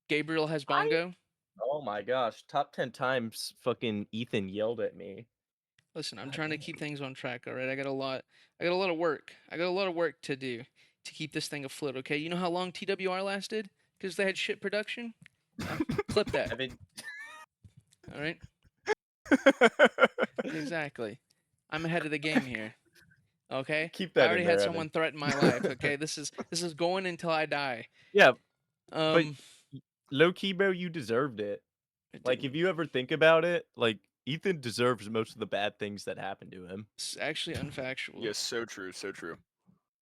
Gabriel has I bongo. Oh my gosh, top 10 times fucking Ethan yelled at me. Listen, I'm God trying to damn. keep things on track. All right, I got a lot of work. I got a lot of work to do to keep this thing afloat. Okay, you know how long TWR lasted? Because they had shit production. Clip that. Evan, All right. Exactly. I'm ahead of the game here. Okay. keep I that already in had there, someone Evan. threaten my life. Okay. This is going until I die. Yeah, but Um, low key, bro, you deserved it. it Like, if didn't. you ever think about it, like, Ethan deserves most of the bad things that happened to him. It's actually unfactual. Yes, so true, so true.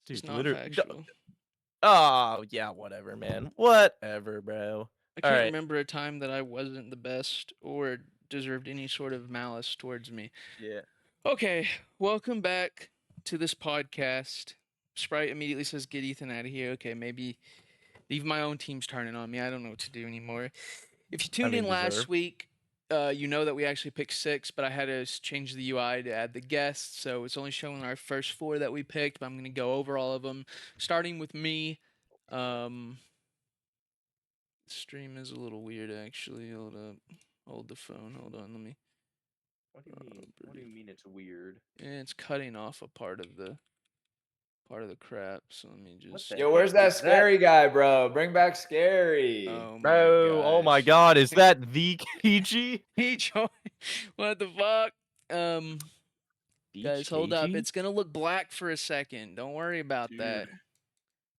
It's Dude, not literally. factual. Oh, yeah, whatever, man. Whatever, bro. I All can't right. remember a time that I wasn't the best or deserved any sort of malice towards me. Yeah. Okay, welcome back to this podcast. Sprite immediately says, "Get Ethan out of here." Okay, maybe leave my own team's turning on me. I don't know what to do anymore. If you tuned in last deserved. week, you know that we actually picked 6, but I had to change the UI to add the guests, so it's only showing our first 4 that we picked. But I'm gonna go over all of them, starting with me. Stream is a little weird, actually. Hold up, hold the phone. Hold on, let me. What do you mean? What do you mean it's weird? It's cutting off a part of the crap. So let me just. the Yo, where's heck that is that? scary guy, bro? Bring back scary. Oh my Bro, oh my gosh. god, is that the KG? He joined. What the fuck? Guys, hold up. It's gonna look black for a second. Don't worry about that. Dude,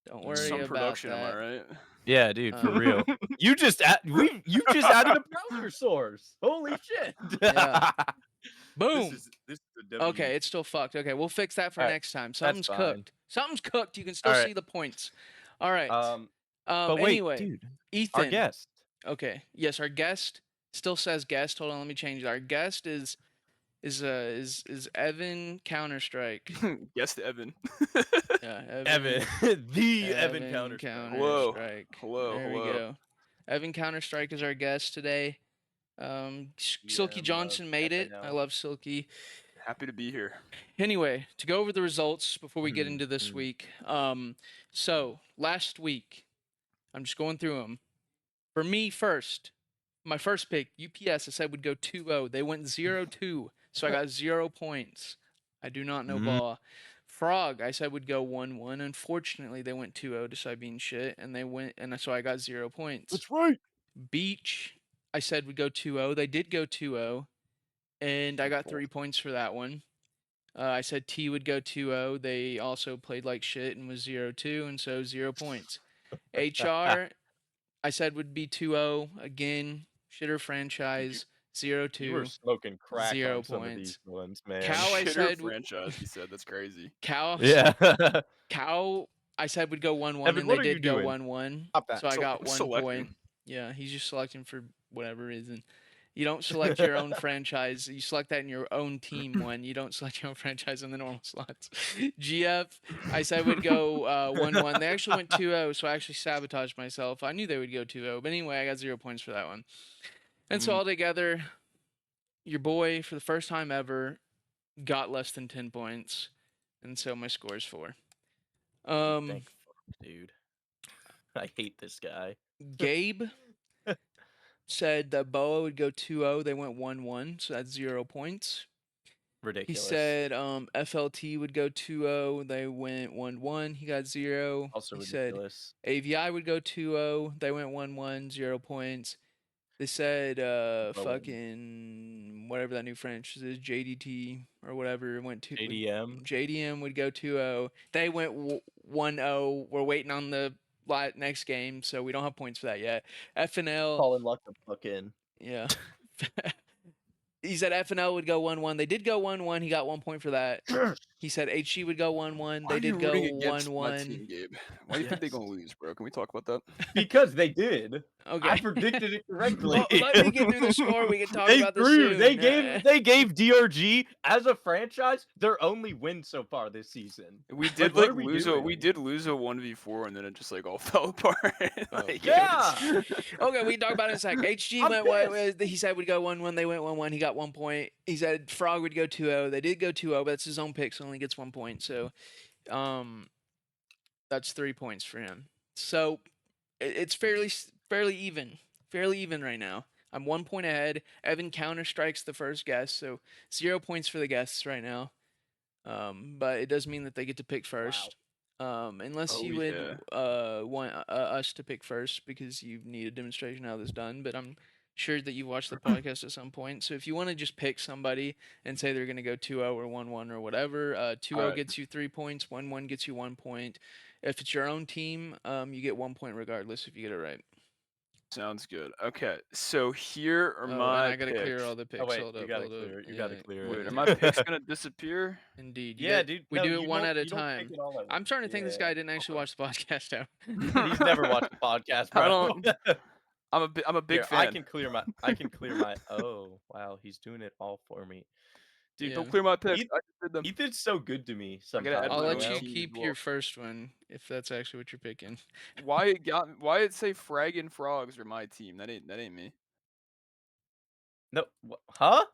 Don't that's worry some about production, am I that. right? Yeah, dude, for real. You just added a browser source. Holy shit. Yeah. Boom. This is a W. Okay, it's still fucked. Okay, we'll fix that for Alright, next time. that's Something's fine. cooked. Something's cooked. You can still Alright. see the points. All right. But wait, Anyway, dude, Ethan. our guest. Okay. Yes, our guest still says guest. Hold on, let me change it. Our guest is Evan Counter-Strike. Yes, to Evan. Yeah, Evan. The Evan Counter-Strike. Hello. Counter-Strike. Hello, There we hello. go. Evan Counter-Strike is our guest today. Silky Yeah, Johnson made it. I FNL. love Silky. Happy to be here. Anyway, to go over the results before we get into this week. So last week, I'm just going through them. For me first, my first pick, UPS, I said would go 2-0. They went 0-2, so I got 0 points. I do not know ball. Frog, I said would go 1-1. Unfortunately, they went 2-0 to being shit, and so I got 0 points. That's right. Beach, I said would go 2-0. They did go 2-0, and I got 3 points for that one. I said T would go 2-0. They also played like shit and was 0-2, and so 0 points. HR, I said would be 2-0 again. Shitter franchise 0-2. You were smoking crack 0 on some of points. these ones, man. Cow, I Shitter said franchise, he said. That's crazy. Cow. Yeah. Cow, I said would go 1-1, Evan, and what they are you did go doing? 1-1. Stop that. So I So- got 1 selecting. point. Yeah, he's just selecting for whatever reason. You don't select your own franchise. You select that in your own team one. You don't select your own franchise in the normal slots. GF, I said would go 1-1. They actually went 2-0, so I actually sabotaged myself. I knew they would go 2-0. But anyway, I got 0 points for that one. And so altogether, your boy, for the first time ever, got less than 10 points. And so my score is 4. Thank fuck, dude. I hate this guy. Gabe said that Boa would go 2-0. They went 1-1, so that's 0 points. He Ridiculous. said FLT would go 2-0. They went 1-1. He got 0. Also he said ridiculous. AVI would go 2-0. They went 1-1, 0 points. They said fucking whatever that new franchise is, JDT or whatever, went to JDM. JDM would go 2-0. They went 1-0. We're waiting on the next game, so we don't have points for that yet. FNL. Calling luck the fuck in. Yeah. He said FNL would go 1-1. They did go 1-1. He got 1 point for that. He said HG would go 1-1. They did go 1-1. Gabe? Why do you think they're gonna lose, bro? Can we talk about that? Because they did. Okay. I predicted it correctly. Well, let me get through the score. We can talk They about this threw. soon. They gave DRG as a franchise their only win so far this season. We did what like are we lose doing? we did lose a 1v4 and then it just like all fell apart. Like, Yeah. Okay, we can talk about it in a sec. HG I'm went pissed. he said would go 1-1. They went 1-1. He got 1 point. He said Frog would go 2-0. They did go 2-0, but that's his own pick, so only gets 1 point. So, that's 3 points for him. So, it's fairly fairly even right now. I'm 1 point ahead. Evan counter strikes the first guess, so 0 points for the guests right now. But it does mean that they get to pick first. Unless Oh, you would yeah. want us to pick first because you need a demonstration how this is done. But I'm sure that you've watched the podcast at some point. So if you want to just pick somebody and say they're going to go 2-0 or 1-1 or whatever, 2-0 Alright. gets you 3 points, 1-1 gets you 1 point. If it's your own team, you get 1 point regardless if you get it right. Sounds good. Okay, so here are Oh, and my I gotta clear all picks. the Oh picks. wait, Hold you up, gotta hold up. clear it. You gotta Yeah, clear Wait, are it. my picks gonna disappear? indeed. Yeah, dude. We No, do it you one don't. at a You don't time. take it all at I'm starting to think this Yeah. guy didn't actually watch the podcast out. He's never watched the podcast, I bro. don't. I'm a big Here, I fan. can clear my. I can clear my. Oh wow, he's doing it all for me, dude. Yeah. Don't clear my picks. He I just did them. Ethan's so good to me I gotta add sometimes. I'll my You let own you know. team as keep well. your first one if that's actually what you're picking. Why it say Fraggin' Frogs are my team? That ain't me. No, huh?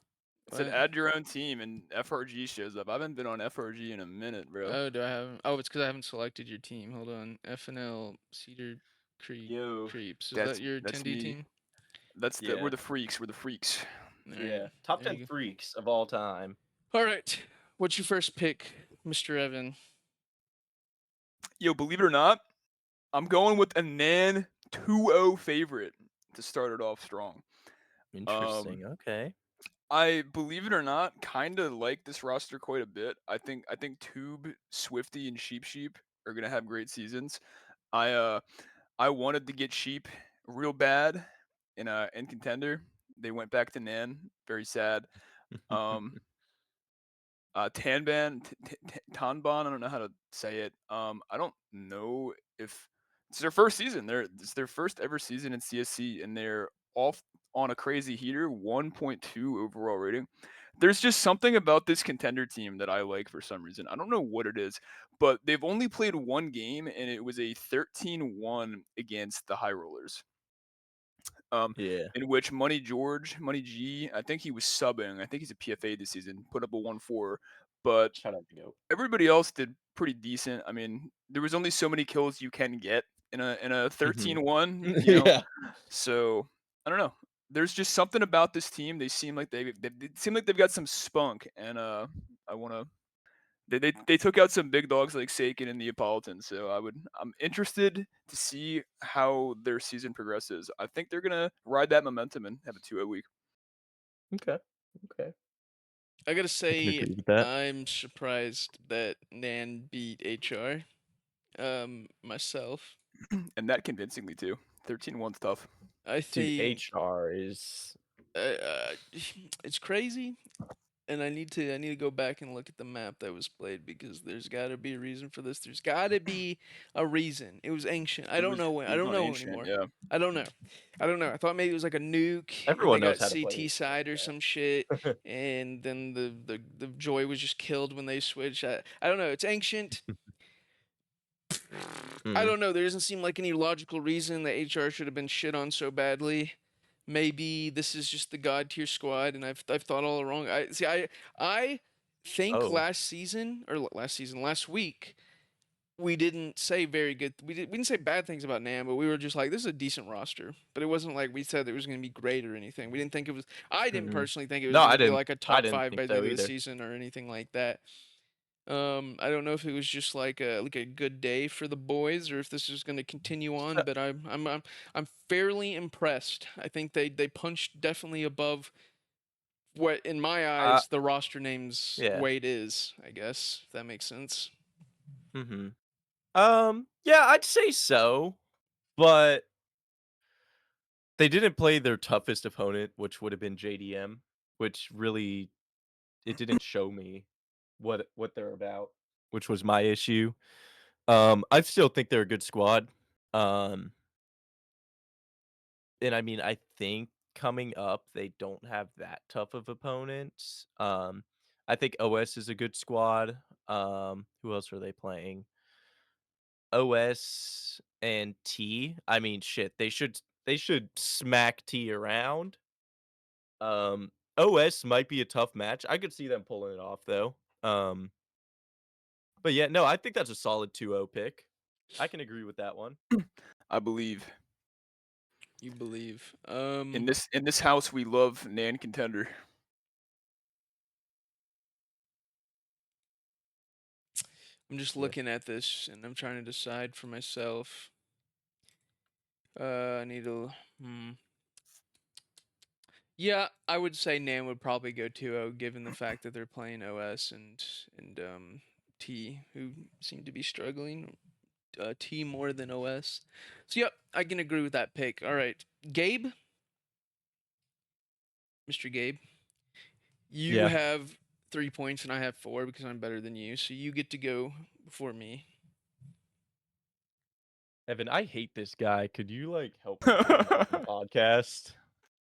It said What? add your own team and FRG shows up. I haven't been on FRG in a minute, bro. Oh, do I have? Oh, it's because I haven't selected your team. Hold on. FNL Cedar Creek Yo, Creeps. Is that That's your that's 10D me. team? We're yeah, the freaks. We're the freaks. All yeah. right. Top There 10 you freaks of all time. go. All right. What's your first pick, Mr. Evan? Yo, believe it or not, I'm going with a Nan 2-0 favorite to start it off strong. Interesting. Okay. I believe it or not, kind of like this roster quite a bit. I think Tube, Swifty, and Sheep are gonna have great seasons. I wanted to get Sheep real bad in Contender. They went back to Nan. Very sad. Um, Tanban, Tanban. I don't know how to say it. I don't know if it's their first season. It's their first ever season in CSC, and they're off on a crazy heater, 1.2 overall rating. There's just something about this Contender team that I like for some reason. I don't know what it is, but they've only played one game, and it was a 13-1 against the High Rollers. Yeah. In which Money G, I think he was subbing. I think he's a PFA this season. Put up a 1-4, but Shout out to Goat. everybody else did pretty decent. I mean, there was only so many kills you can get in a 13-1, you know. Yeah. So I don't know. There's just something about this team. They seem like they seem like they've got some spunk, and I want to. They took out some big dogs like Sakin and Neapolitan, so I'm interested to see how their season progresses. I think they're gonna ride that momentum and have a 2-0 week. Okay. Okay. I gotta say, agree with that. I'm surprised that Nan beat HR. Myself, And that convincingly too. 13-1's tough. I Dude, think HR is. it's crazy, and I need to go back and look at the map that was played because there's got to be a reason for this. There's got to be a reason. It was ancient. I don't know when. It I was don't on know Ancient, anymore. yeah. I don't know. I don't know. I thought maybe it was like a nuke, and they Everyone knows got how to play CT it. side or some shit, and then the Joy was just killed when they switched. I don't know. It's ancient. I Mhm. don't know. There doesn't seem like any logical reason that HR should have been shit on so badly. Maybe this is just the god tier squad, and I've thought all wrong. I think Oh. last week we didn't say very good. We didn't say bad things about Nam, but we were just like this is a decent roster. But it wasn't like we said it was going to be great or anything. We didn't think it was. I didn't Mhm. personally think it was No, going I to be didn't. like a I top didn't five think by the so end of the either. season or anything like that. I don't know if it was just like a good day for the boys or if this is going to continue on, but I'm fairly impressed. I think they punched definitely above what in my Uh, eyes the roster name's yeah. weight is, I guess, if that makes sense. Mm-hmm. Yeah, I'd say so, but they didn't play their toughest opponent, which would have been JDM, which really it didn't show me what they're about, which was my issue. I still think they're a good squad. Um, and I mean, I think coming up they don't have that tough of opponents. I think OS is a good squad. Who else are they playing? OS and T. I mean, shit, they should smack T around. OS might be a tough match. I could see them pulling it off though. But yeah, no, I think that's a solid 2-0 pick. I can agree with that one. I believe. You believe. In this house, we love Nan Contender. I'm just Yeah. looking at this and I'm trying to decide for myself. I need to. Yeah, I would say Nan would probably go 2-0 given the fact that they're playing OS and T, who seem to be struggling. T more than OS. So yep, I can agree with that pick. All right, Gabe, Mr. Gabe, you Yeah. have 3 points and I have 4 because I'm better than you. So you get to go before me. Evan, I hate this guy. Could you like help me do the fucking podcast?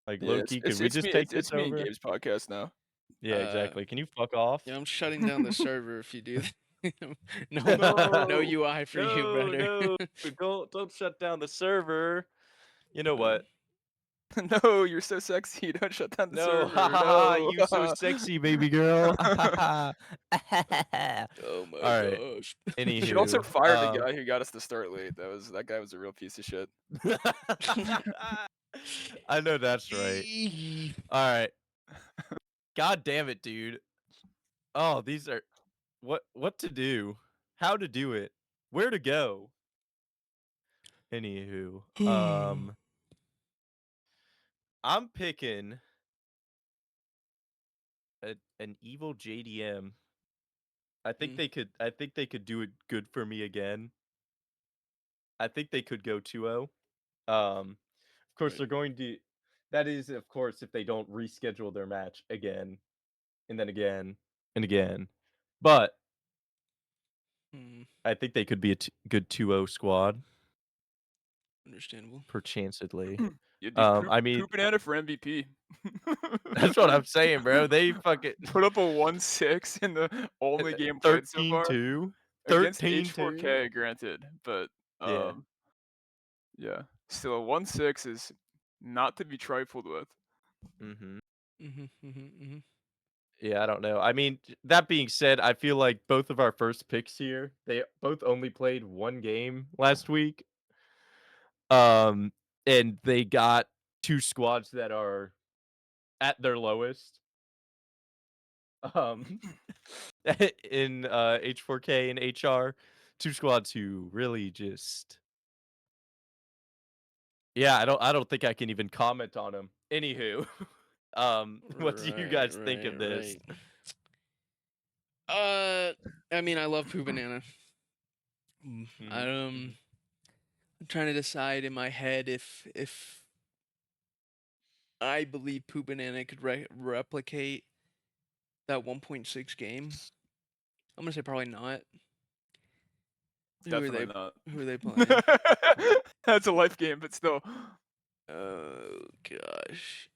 Like Yeah, low key, could we just take this me and over? Gabe's podcast now. Yeah, exactly. Can you fuck off? Yeah, I'm shutting down the server if you do that. no, No. no UI for you, brother. No, don't shut down the server. You know what? No, you're so sexy. Don't shut down the No, ha server. ha ha! No. You so sexy, baby girl. All Oh my right. gosh. You should also Anywho, fire the guy who got us to start late. That guy was a real piece of shit. I know that's right. All right. God damn it, dude. Oh, these are what to do, how to do it, where to go. Anywho, I'm picking an evil JDM. I think they could do it good for me again. I think they could go 2-0. Of course Right. they're going to. That is, of course, if they don't reschedule their match again, and then again and again. But I think they could be a good 2-0 squad, Understandable. perchancedly. Yeah, dude, I mean, Poop Banana for MVP. that's what I'm saying, bro. They fucking Put up a 1-6 in the only game played so far 13-2. against 13-2. H4K, granted, but Yeah. yeah, still a 1-6 is not to be trifled with. Mm-hmm. Mm-hmm. Yeah, I don't know. I mean, that being said, I feel like both of our first picks here, they both only played one game last week. And they got two squads that are at their lowest. In H4K and HR, two squads who really just yeah, I don't think I can even comment on them. Anywho, what do you guys think of this? I mean, I love Poo Banana. I'm trying to decide in my head if I believe Poo Banana could replicate that 1.6 game. I'm gonna say probably not. Definitely not. Who are they playing? That's a life game, but still. Oh gosh.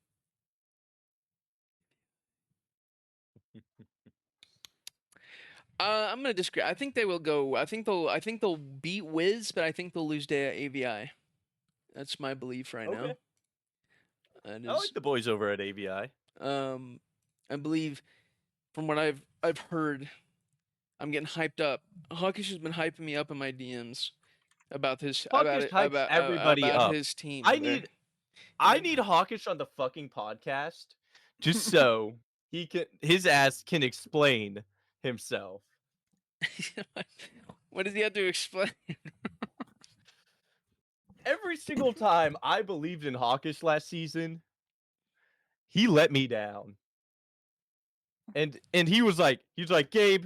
I'm gonna disagree. I think they will go. I think they'll beat Wiz, but I think they'll lose to AVI. That's my belief right now. That I like the boys over at AVI. I believe from what I've heard, I'm getting hyped up. Hawkish has been hyping me up in my DMs about his Hawkish hypes everybody about up. his team. I need Hawkish on the fucking podcast just so his ass can explain himself. What does he have to explain? Every single time I believed in Hawkish last season, he let me down. And he was like, Gabe,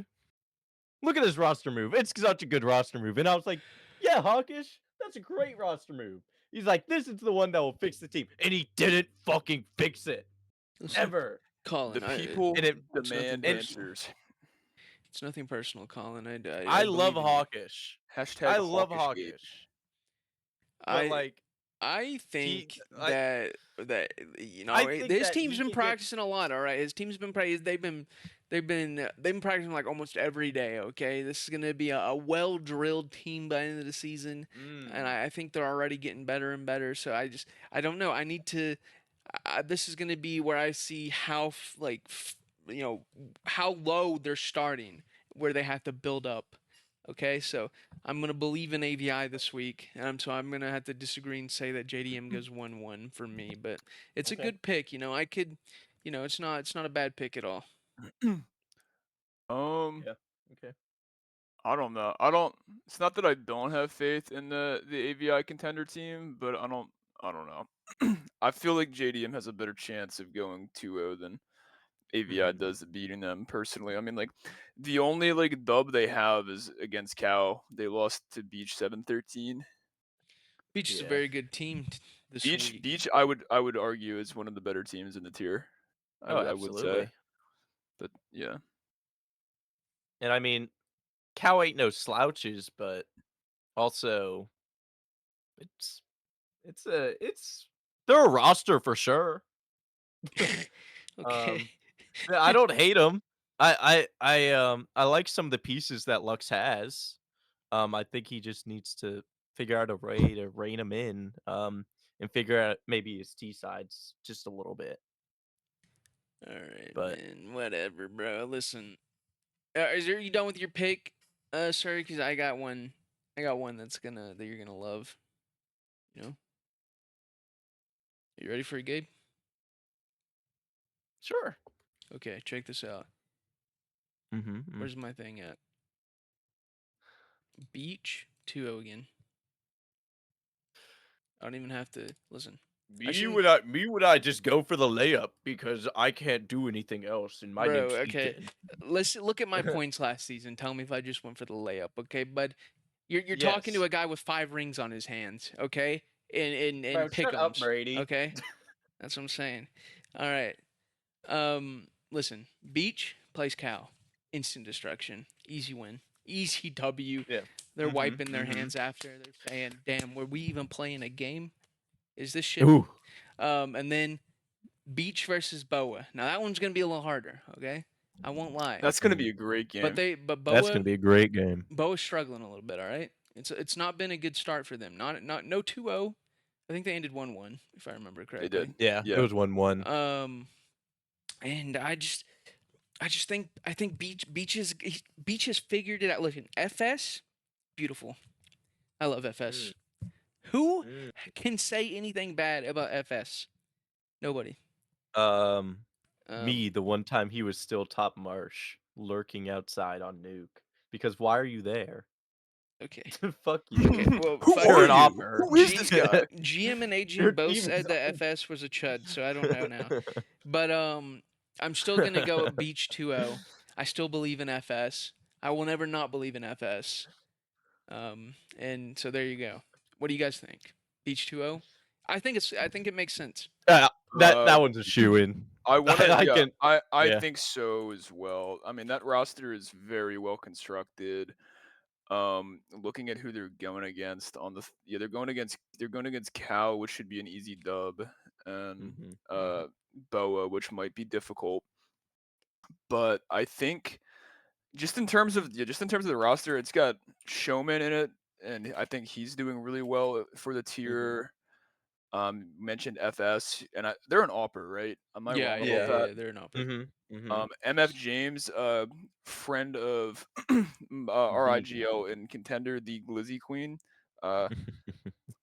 look at this roster move. It's such a good roster move. And I was like, yeah, Hawkish, that's a great roster move. He's like, this is the one that will fix the team. And he didn't fucking fix it. Ever. Colin, The people demand nothing answers. It's nothing personal, Colin. I love believe in you. Hawkish. Hashtag I love Hawkish Gate. Hawkish. But like, I think I that think his that team's he been can get- practicing a lot. All right, his team's been they've been practicing like almost every day. Okay, this is gonna be a well drilled team by the end of the season, and I think they're already getting better and better. So I don't know. I need to. This is gonna be where I see how how low they're starting, where they have to build up. Okay, so I'm gonna believe in AVI this week, and so I'm gonna have to disagree and say that JDM goes 1-1 for me. But it's a Okay. good pick. I could, it's not a bad pick at all. Um, Yeah. Okay. I don't know. I don't. It's not that I don't have faith in the AVI contender team, but I don't. I don't know. I feel like JDM has a better chance of going 2-0 than AVI Mhm. does at beating them personally. I mean, like the only like dub they have is against Cal. They lost to Beach 7-13. Beach is a Yeah. very good team this Beach week. Beach I would argue is one of the better teams in the tier. Oh, I would say. absolutely. But yeah. And I mean, Cal ain't no slouches, but also it's it's they're a roster for sure. Okay. Um, yeah, I don't hate them. I like some of the pieces that Lux has. I think he just needs to figure out a way to rein him in. And figure out maybe his T sides just a little bit. All right, But man. Whatever, bro. Listen, are you done with your pick? Sorry, because I got one. I got one that you're gonna love. You know. You ready for it, Gabe? sure. Okay, check this out. Mm-hmm. Where's my thing at? Beach 2-0 again. I don't even have to listen. Me would I just go for the layup because I can't do anything else and my Bro, name's okay. Ethan. Let's look at my points last season. Tell me if I just went for the layup, okay, bud? You're talking to Yes. a guy with 5 rings on his hands, okay? In Bro, shut up, pick'ems, Brady. okay? That's what I'm saying. All right. Listen. Beach plays Cal. Instant destruction. Easy win. Easy W. Yeah. They're Mm-hmm. wiping their Mm-hmm. hands after. They're saying, "Damn, were we even playing a game? Is this shit?" Ooh. And then Beach versus Boa. Now that one's gonna be a little harder. Okay, I won't lie. That's gonna be a great game. But That's gonna be a great game. Boa's struggling a little bit. All right, it's not been a good start for them. Not no 2-0. I think they ended 1-1 if I remember They correctly. did. Yeah, it Yeah. was 1-1. And I just think Beach has figured it out. Listen, FS, beautiful. I love FS. Who Mm. can say anything bad about FS? Nobody. Um, Um, Me, the one time he was still top marsh, lurking outside on Nuke. Because why are you there? okay. Fuck you. Okay. Well, Who fuck You're are an you? offer. Who is this guy? GM and Your Adrian both team said that sucks. FS was a chud, so I don't know now. But I'm still gonna go at Beach 2-0. I still believe in FS. I will never not believe in FS. And so there you go. What do you guys think? Beach 2-0? I think it makes sense. That Uh, one's a shoe in. I wanna. I Yeah. can. I Yeah. think so as well. I mean, that roster is very well constructed. Looking at who they're going against on the yeah, they're going against Cal, which should be an easy dub, and Mm-hmm. uh Boa, which might be difficult. But I think just in terms of the roster, it's got Showman in it, and I think he's doing really well for the Mm-hmm. tier. Mentioned FS, and they're an AWPer, right? Am I Yeah, wrong yeah, about Yeah. yeah, that? yeah. They're an upper. Mm-hmm. Mm-hmm. MF James, friend of Beach. RIGL in Contender, the Glizzy Queen. Uh,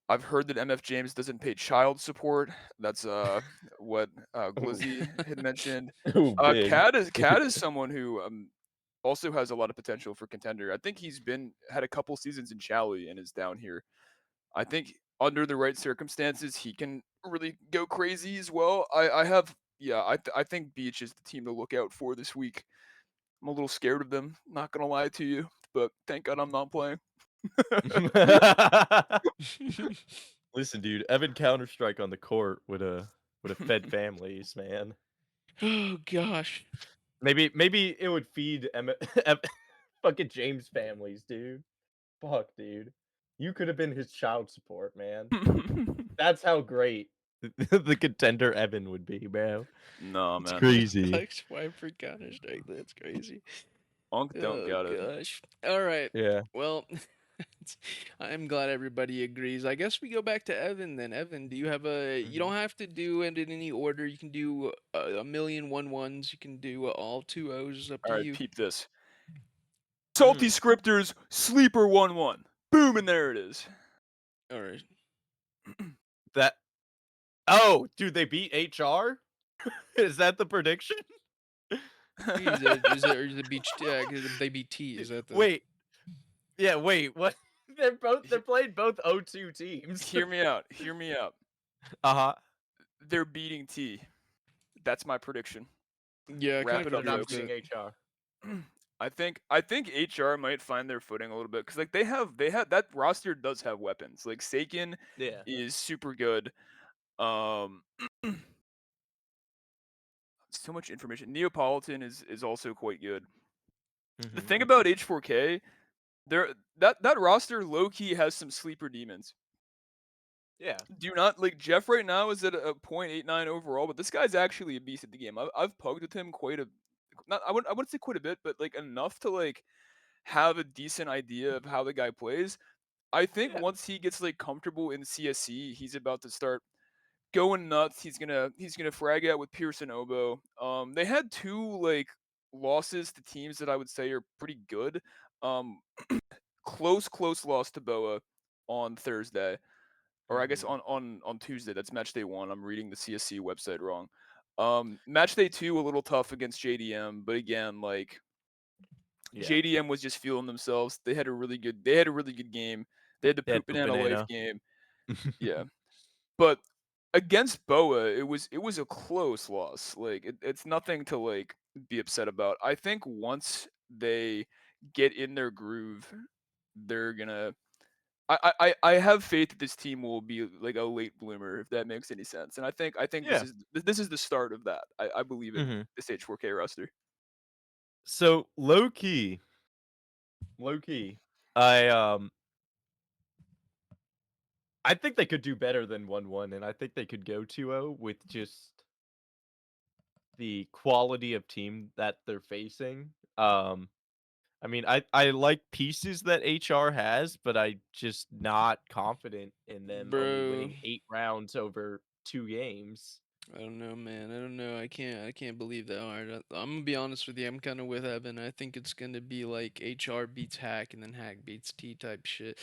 I've heard that MF James doesn't pay child support. That's what Ooh. Glizzy had mentioned. Ooh, big. Cad is someone who also has a lot of potential for Contender. I think he's had a couple seasons in Chally and is down here. I think under the right circumstances, he can really go crazy as well. I have yeah, I think Beach is the team to look out for this week. I'm a little scared of them, not gonna lie to you, but thank God I'm not playing. Listen, dude, Evan Counter Strike on the court would have fed families, man. Oh gosh. Maybe it would feed fucking James families, dude. Fuck, dude. You could have been his child support, man. That's how great the contender Evan would be, bro. No, It's man. crazy. Flex wipe for Counter Strike. That's crazy. Unk don't Oh got it. gosh. All right. Yeah. Well, I'm glad everybody agrees. I guess we go back to Evan then. Evan, do you have a? You don't have to do it in any order. You can do a million 1-1s. You can do all 2-0s. It's up to All right, you. peep this. Salty Scripters sleeper 1-1. Boom, and there it is. All right. That. Oh, dude, they beat HR. Is that the prediction? Is it or is it beach? They beat T. Is that the? Wait. Yeah. Wait. What? They're playing both O2 teams. Hear me out. Hear me out. Uh-huh. They're beating T. That's my prediction. Yeah, I Wrap kind it of up, They're not agree folks. with beating that. HR. I think HR might find their footing a little bit because like they have that roster does have weapons. Like Sakin Yeah. is super good. Um, so much information. Neapolitan is also quite good. The thing about H4K, that roster low key has some sleeper demons. Yeah. Do not like Jeff right now is at a .89 overall, but this guy's actually a beast at the game. I've pugged with him quite a not I wouldn't say quite a bit, but like enough to like have a decent idea of how the guy plays. I think Yeah. once he gets like comfortable in CSC, he's about to start going nuts. He's gonna frag out with Pearson Obo. They had two like losses to teams that I would say are pretty good. Um, close loss to Boa on Thursday, or I guess on Tuesday. That's match day 1. I'm reading the CSC website wrong. Match day 2 a little tough against JDM, but again like Yeah. JDM was just feeling themselves. They had a really good game. They had the They had poop banana life banana. game. Yeah. But against Boa, it was a close loss. Like it's nothing to like be upset about. I think once they get in their groove, they're gonna. I have faith that this team will be like a late bloomer if that makes any sense. And I think Yeah. this is the start of that. I believe in Mhm. this H4K roster. So low key, I I think they could do better than 1-1, and I think they could go 2-0 with just the quality of team that they're facing. I mean, I like pieces that HR has, but I just not confident in them only Bro, winning 8 rounds over 2 games. I don't know, man. I don't know. I can't believe that hard. I'm gonna be honest with you. I'm kind of with Evan. I think it's gonna be like HR beats Hack and then Hack beats T type shit.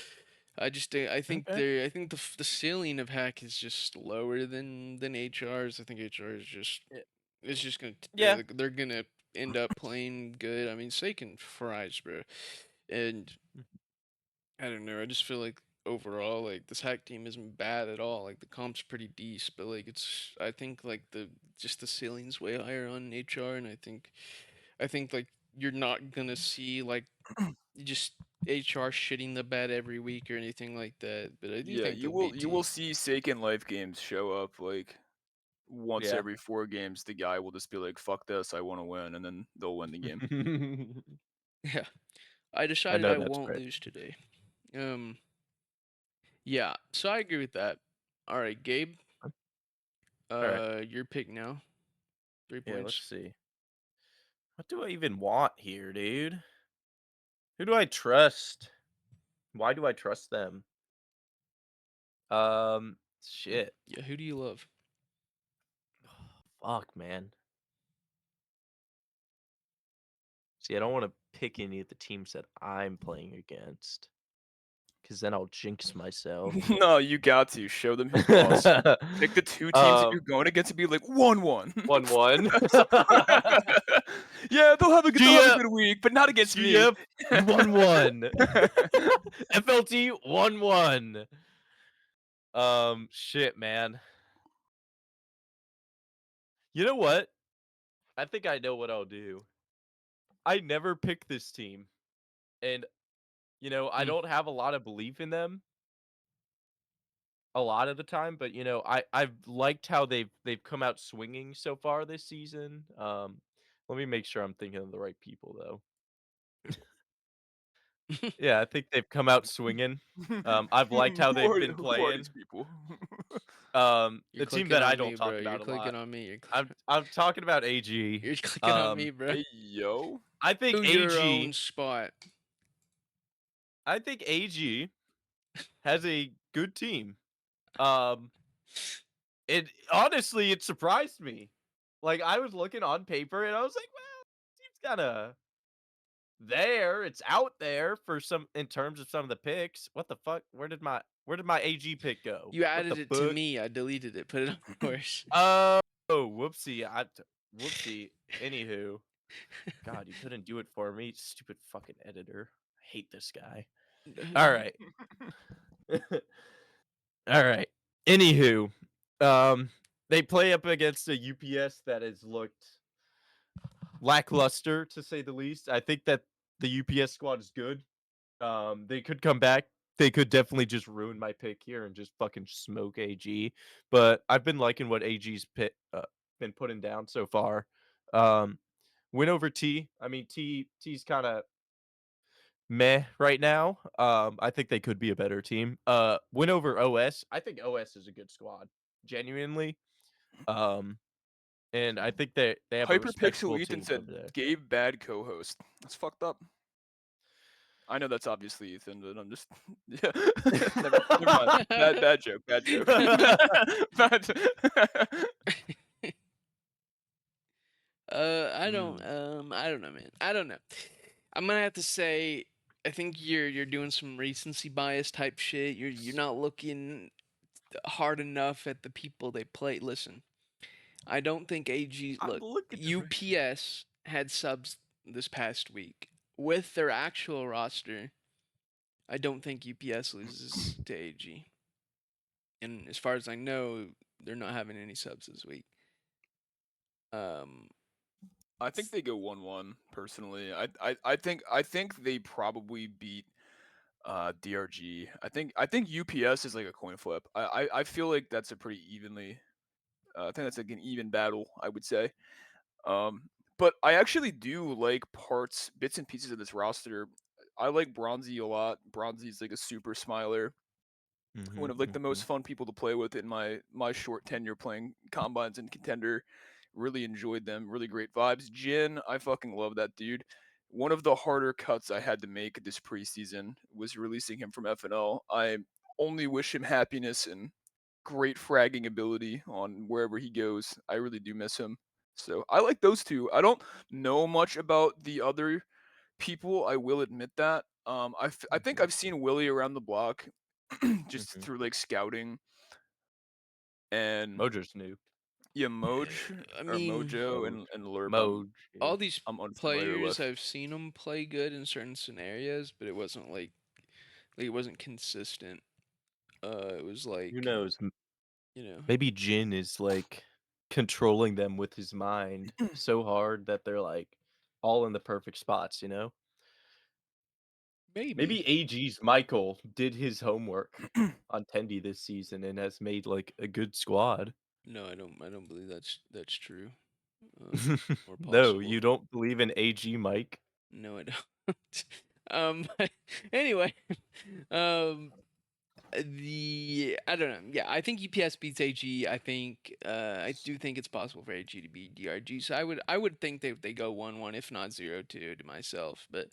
Okay. I think the ceiling of Hack is just lower than HR's. I think HR is just Yeah. it's just gonna Yeah. they're gonna end up playing good. I mean, Sakin fries, bro, and I don't know. I just feel like overall, like this hack team isn't bad at all. Like the comp's pretty decent, but like I think like the ceiling's way higher on HR, and I think like you're not gonna see like just HR shitting the bed every week or anything like that. But I do Yeah, think you they'll will beat you will T. see Seiken life games show up like once Yeah. every 4 games. The guy will just be like, "Fuck this, I want to win," and then they'll win the game. Yeah, I I decided know I that's won't right. lose today. Um, yeah, so I agree with that. All right, Gabe. All right. Your pick now. 3 Yeah, let's points. see. What do I even want here, dude? Who do I trust? Why do I trust them? Shit. Yeah, who do you love? Fuck, man. See, I don't want to pick any of the teams that I'm playing against, because then I'll jinx myself. No, you got to show them who's boss. Pick the 2 teams that you're going against and be like 1-1. 1-1. Yeah, they'll have a GF, good week, but not against me. GF, 1-1. FLT 1-1. Shit, man. You know what? I think I know what I'll do. I never pick this team, and I Mm. don't have a lot of belief in them a lot of the time, but I've liked how they've come out swinging so far this season. Let me make sure I'm thinking of the right people though. Yeah, I think they've come out swinging. I've liked how they've been Who are these playing. people? You're The team clicking that I on me, don't bro. talk You're about a clicking lot. on me. I'm talking about AG. You're clicking on me, bro. Hey, yo. I think To your own AG. spot. I think AG has a good team. Um, it surprised me. Like I was looking on paper and I was like, well, team's kind of there. It's out there for some in terms of some of the picks. What the fuck? Where did my AG pick go? You What added the it to book? me. I deleted it. Put it on yours. Oh, whoopsie. Whoopsie. Anywho, God, you couldn't do it for me, stupid fucking editor. I hate this guy. All right. All right. Anywho, they play up against a UPS that has looked lackluster to say the least. I think that the UPS squad is good. They could come back. They could definitely just ruin my pick here and just fucking smoke AG. But I've been liking what AG's been putting down so far. Win over T. I mean, T's kind of meh right now. I think they could be a better team. Win over OS. I think OS is a good squad, genuinely. And I think they have a Hyperpixel respectable Ethan team said over there. Gabe bad co-host. That's fucked up. I know that's obviously Ethan, but I'm just yeah. Never mind. Bad joke. Bad joke. Bad. I don't know, man. I don't know. I'm gonna have to say, I think you're doing some recency bias type shit. You're not looking hard enough at the people they play. Listen, I don't think AG I'm look looking to UPS had subs this past week with their actual roster. I don't think UPS loses to AG. And as far as I know, they're not having any subs this week. I think they go 1-1 personally. I think they probably beat DRG. I think UPS is like a coin flip. I feel like that's a pretty evenly I think that's like an even battle, I would say. Um but I actually do like bits and pieces of this roster. I like Bronzy a lot. Bronzy's like a super smiler. One of like the most fun people to play with in my short tenure playing combines and contender. Really enjoyed them. Really great vibes. Jin, I fucking love that dude. One of the harder cuts I had to make this preseason was releasing him from FNL. I only wish him happiness and great fragging ability on wherever he goes. I really do miss him. So I like those two. I don't know much about the other people. I will admit that. I think I've seen Willie around the block just through like scouting and Mojo's new. yeah, Moj I or mean, Mojo Moj. and Lerp. Moj. Yeah. all these I'm unfamiliar players, with. I've seen them play good in certain scenarios, but it wasn't like it wasn't consistent. It was Who like, knows? you know, Maybe Jin is like controlling them with his mind so hard that they're like all in the perfect spots, you know? maybe. Maybe AG's Michael did his homework on Tendy this season and has made like a good squad. No, I don't. I don't believe that's true. Or No, possible. you don't believe in AG Mike? No, I don't. But anyway, um, I don't know. Yeah, I think UPS beats AG. I think I do think it's possible for AG to beat DRG. So I would think they go 1-1, if not 0-2 to myself. But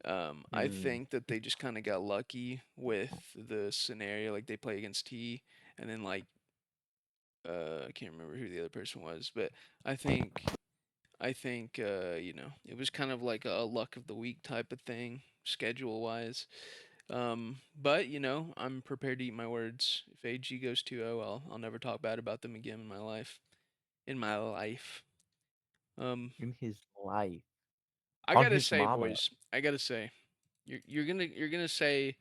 I Hmm. think that they just kind of got lucky with the scenario. Like they play against T, and then like I can't remember who the other person was, but I think it was kind of like a luck of the week type of thing, schedule wise. But I'm prepared to eat my words. If AG goes 2-0, I'll never talk bad about them again in my life. In my life. Um, In his life. I On gotta his say, mama. boys, I gotta say, you're gonna say,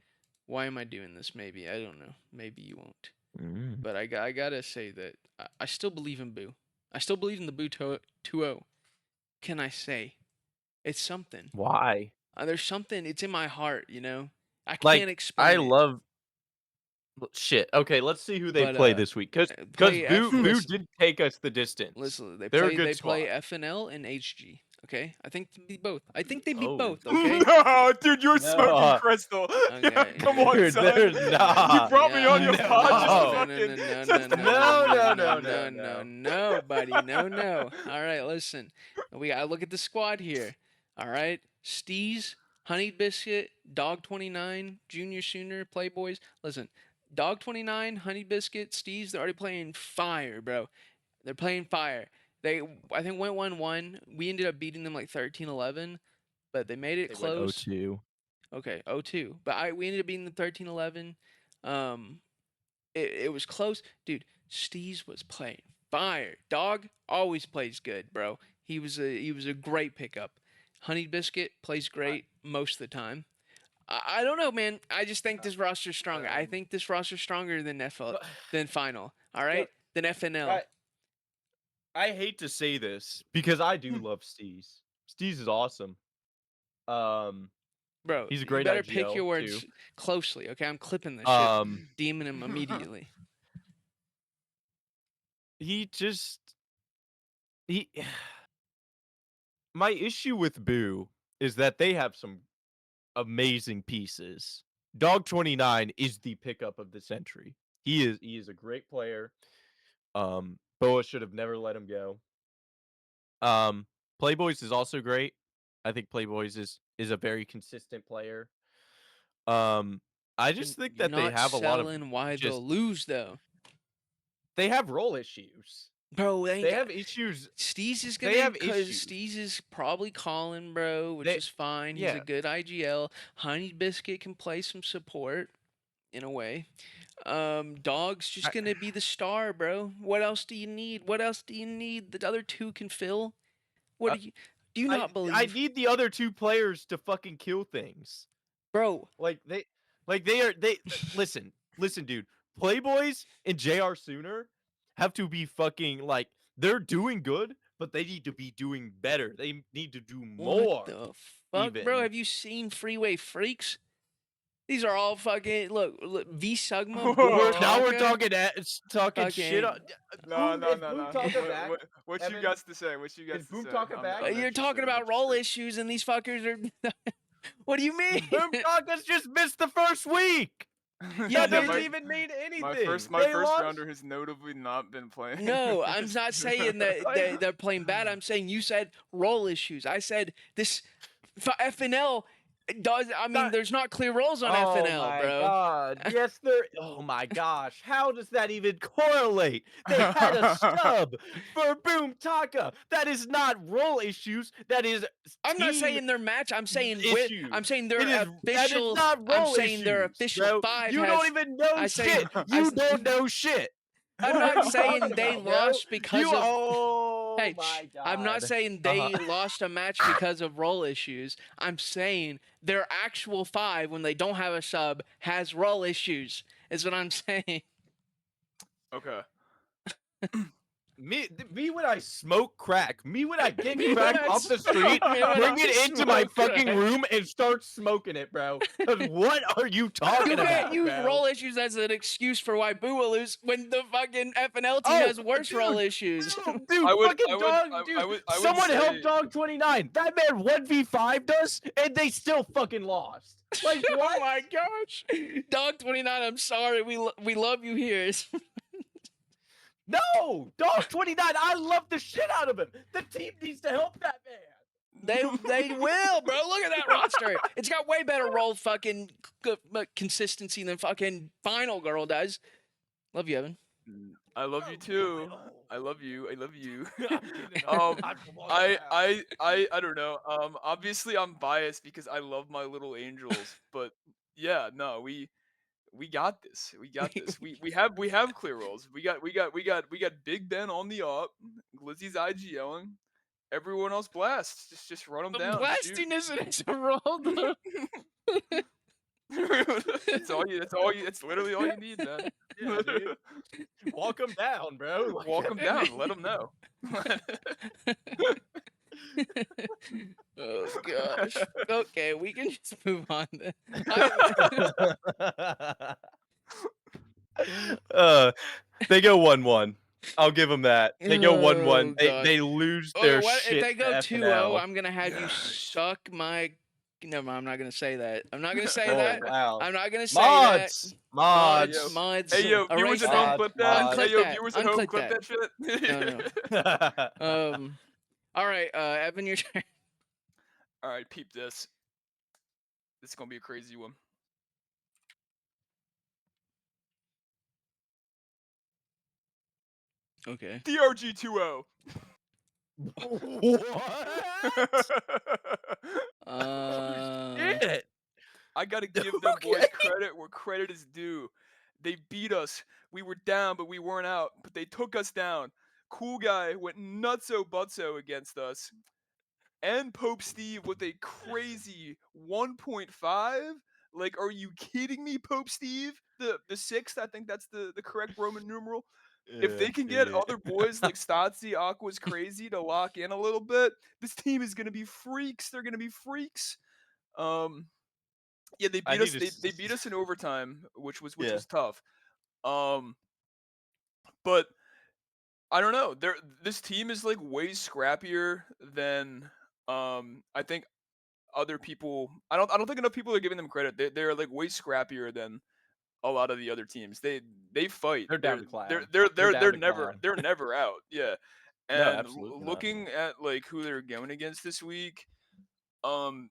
why am I doing this? Maybe I don't know. Maybe you won't. Mm. But I gotta say that I still believe in Boo. I still believe in the Boo 2-0. Can I say? It's something. Why? There's something. It's in my heart. I can't Like, I explain it. love shit. Okay, let's see who they But play this week. Cause play F. Boo Listen, did take us the distance. listen. They're a They good play squad. FNL and HG. Okay, I think they beat both. I think they beat Oh. both. Okay. No, dude, you're smoking No. crystal. Okay. Come on, Dude, son. there's You not. brought me on your Yeah. pod just to No. fucking. No, buddy. No. All right, listen. We gotta look at the squad here. All right, Steez, Honey Biscuit, Dog 29, Junior Sooner, Playboys. Listen, Dog 29, Honey Biscuit, Steez. They're already playing fire, bro. They're playing fire. They, I think, went 1-1. We ended up beating them like 13-11. but they made it They went close. 0-2. Okay, 0-2. But we ended up beating the 13-11. It was close. Dude, Steez was playing fire. Dog always plays good, bro. He was a great pickup. Honey Biscuit plays great most of the time. I don't know, man. I just think this roster's stronger. I think this roster's stronger than than final. All right, than FNL. I hate to say this because I do love Steez. Steez is awesome. Bro, He's a you great better pick your IGL words too. closely, okay? I'm clipping this shit, Um, DMing him immediately. he my issue with Boo is that they have some amazing pieces. Dog 29 is the pickup of the century. He is a great player. Boa should have never let him go. Playboys is also great. I think Playboys is a very consistent player. I just think You're that they not have a lot of selling why just they'll lose, though. they have role issues. Bro, They have issues. Steez is They gonna have because issues. Steez is probably calling, bro, which They is fine. He's a yeah. good IGL. Honey Biscuit can play some support in a way. Dog's just I, gonna be the star, bro. What else do you need? What else do you need? The other two can fill. What uh, do you not I believe, need the other two players to fucking kill things. bro? Listen, dude. Playboys and JR Sooner have to be fucking like they're doing good, but they need to be doing better. They need to do What more. the fuck, bro? Even Have you seen Freeway Freaks? These are all fucking look V Sugma, Boom we're Taka, talking shit. fucking. No, no, Is no, Boom no. Taka back? What you Evan? got to say? What you got Is to Boom say? Taka back? I'm You're talking interested, I'm about role interested. issues, and these fuckers are. What do you mean? Boom Taka's just missed the first week. Yeah, That but doesn't even mean anything. My They first lost. rounder has notably not been playing. no, I'm not saying that Like- they're playing bad. I'm saying you said role issues. I said this FNL does. I mean, Not- there's not clear roles on Oh FNL, my bro. god. Yes, there. Oh my gosh. How does that even correlate? They had a sub for Boom Taka. That is not role issues. That is I'm not team saying their match. I'm saying issues. I'm saying their That is official. not I'm role saying their issues, official bro. five You has. don't even know I say- shit. I You s- don't know shit. I'm What are not you saying talking they about, bro? lost because of. Oh Hey, my god. I'm not saying they lost a match because of role issues. I'm saying their actual five, when they don't have a sub, has role issues. Is what I'm saying. Okay. Me when I smoke crack. Me when I get Me when crack I off the smoke- street, me when bring I it into my smoke fucking crack. room and start smoking it, bro. Cause what are you talking You about, can't use bro? role issues as an excuse for why Boo will lose when the fucking FNL team has worse role issues. Dude, I would- fucking I would- dog, I- dude. I would Someone help say- Dog 29. That man 1v5 us, and they still fucking lost. Like Oh what? my gosh, Dog 29. I'm sorry. We love you here. No, Dog 29. I love the shit out of him. The team needs to help that man. They will, bro. Look at that roster. It's got way better role fucking consistency than fucking Final Girl does. Love you, Evan. I love you too. I love you. I love you. Um, I don't know. Obviously I'm biased because I love my little angels, but yeah, no, we got this. We got this. We have clear roles. We got Big Ben on the up. Glizzy's IGLing. Everyone else blast. Just run them The down. blasting isn't a role, though. That's all you. That's literally all you need, man. Yeah, dude. Walk him down, bro. Like, Walk them down. Let them know. Oh gosh. Okay, we can just move on then. They go 1-1. I'll give them that. They go 1-1. Oh, They lose Okay, their what if shit they go to 2-0? FNL. I'm gonna have you suck my. No, I'm not gonna say that. I'm not gonna say Oh, that. wow. I'm not gonna say that. Mods. Mods. Hey yo, viewers Erase at home, that. clip that. Unclick Hey yo, that. viewers at home, Unclick clip that. that shit. No. All right, Evan, your turn. All right, peep this. This is gonna be a crazy one. Okay. DRG 2-0. What? Uh, Shit. I gotta give them boys Okay. credit where credit is due. They beat us. We were down, but we weren't out. But they took us down. Cool guy went nutso butso against us. And Pope Steve with a crazy 1.5. Like, are you kidding me, Pope Steve? The sixth, I think that's the correct Roman numeral. If Yeah, they can get dude. other boys like Stotzi, Aqua's crazy to lock in a little bit, this team is gonna be freaks. They're gonna be freaks. Um, yeah, they I beat need us. to. They beat us in overtime, which Yeah. was tough. Um, but I don't know. This team is like way scrappier than I think other people. I don't think enough people are giving them credit. They're like way scrappier than a lot of the other teams. They fight. They're down They're to they're clown. they're They're they're down they're to never clown. they're never out. Yeah. No, And absolutely not. looking at like who they're going against this week, in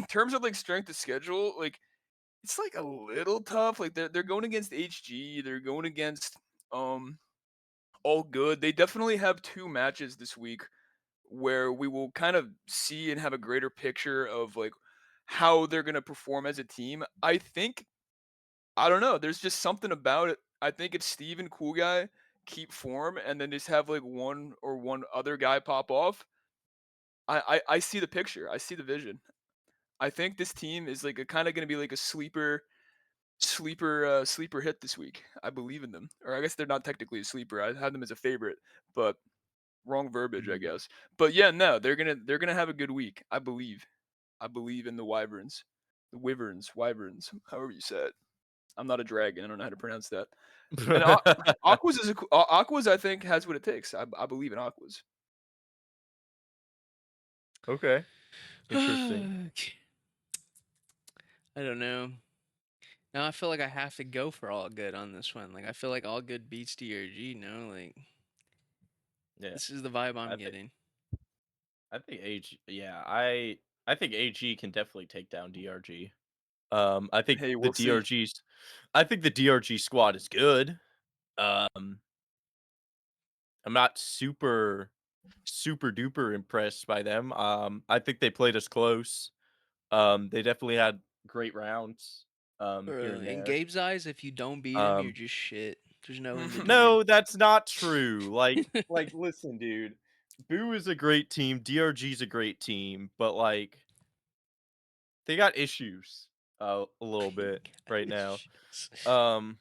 terms of like strength of schedule, like it's like a little tough. Like they're going against HG, they're going against um all good. They definitely have two matches this week where we will kind of see and have a greater picture of like how they're gonna perform as a team. I don't know. There's just something about it. I think it's Steve and Cool Guy keep form and then just have like one other guy pop off. I see the picture. I see the vision. I think this team is like a kind of gonna be like a sleeper hit this week. I believe in them. Or I guess they're not technically a sleeper. I had them as a favorite, but wrong verbiage, I Mhm. guess. But yeah, no, they're gonna have a good week. I believe. I believe in the Wyverns. The Wyverns, however you say it. I'm not a dragon. I don't know how to pronounce that. And Aquas Aquas. I think has what it takes. I believe in Aquas. Okay. Interesting. I don't know. Now I feel like I have to go for all good on this one. Like I feel like all good beats DRG. No, like Yeah. this is the vibe I'm I think getting. I think AG yeah, I think AG can definitely take down DRG. I think Hey, the we'll see. DRG's I think the DRG squad is good. Um, I'm not super duper impressed by them. I think they played us close. They definitely had great rounds here Bro, and in there. Gabe's eyes, if you don't beat him, you're Um, just shit. There's no in between. no, that's not true. Like listen, dude. Boo is a great team. DRG's a great team, but like they got issues a little bit right now. Um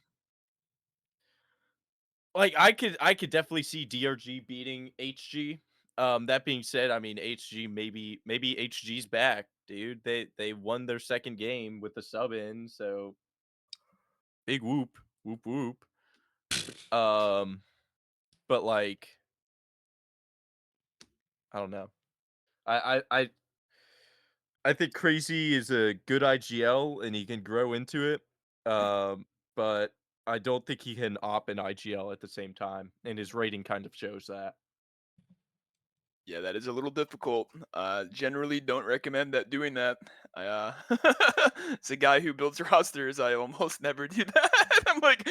like I could definitely see DRG beating HG. That being said, I mean HG maybe HG's back, dude. They won their second game with the sub in, so big whoop, whoop whoop. Um but like I don't know. I think Crazy is a good IGL and he can grow into it. But I don't think he can op in IGL at the same time, and his rating kind of shows that. Yeah, that is a little difficult. Generally don't recommend that doing that. As a guy who builds rosters, I almost never do that. I'm like,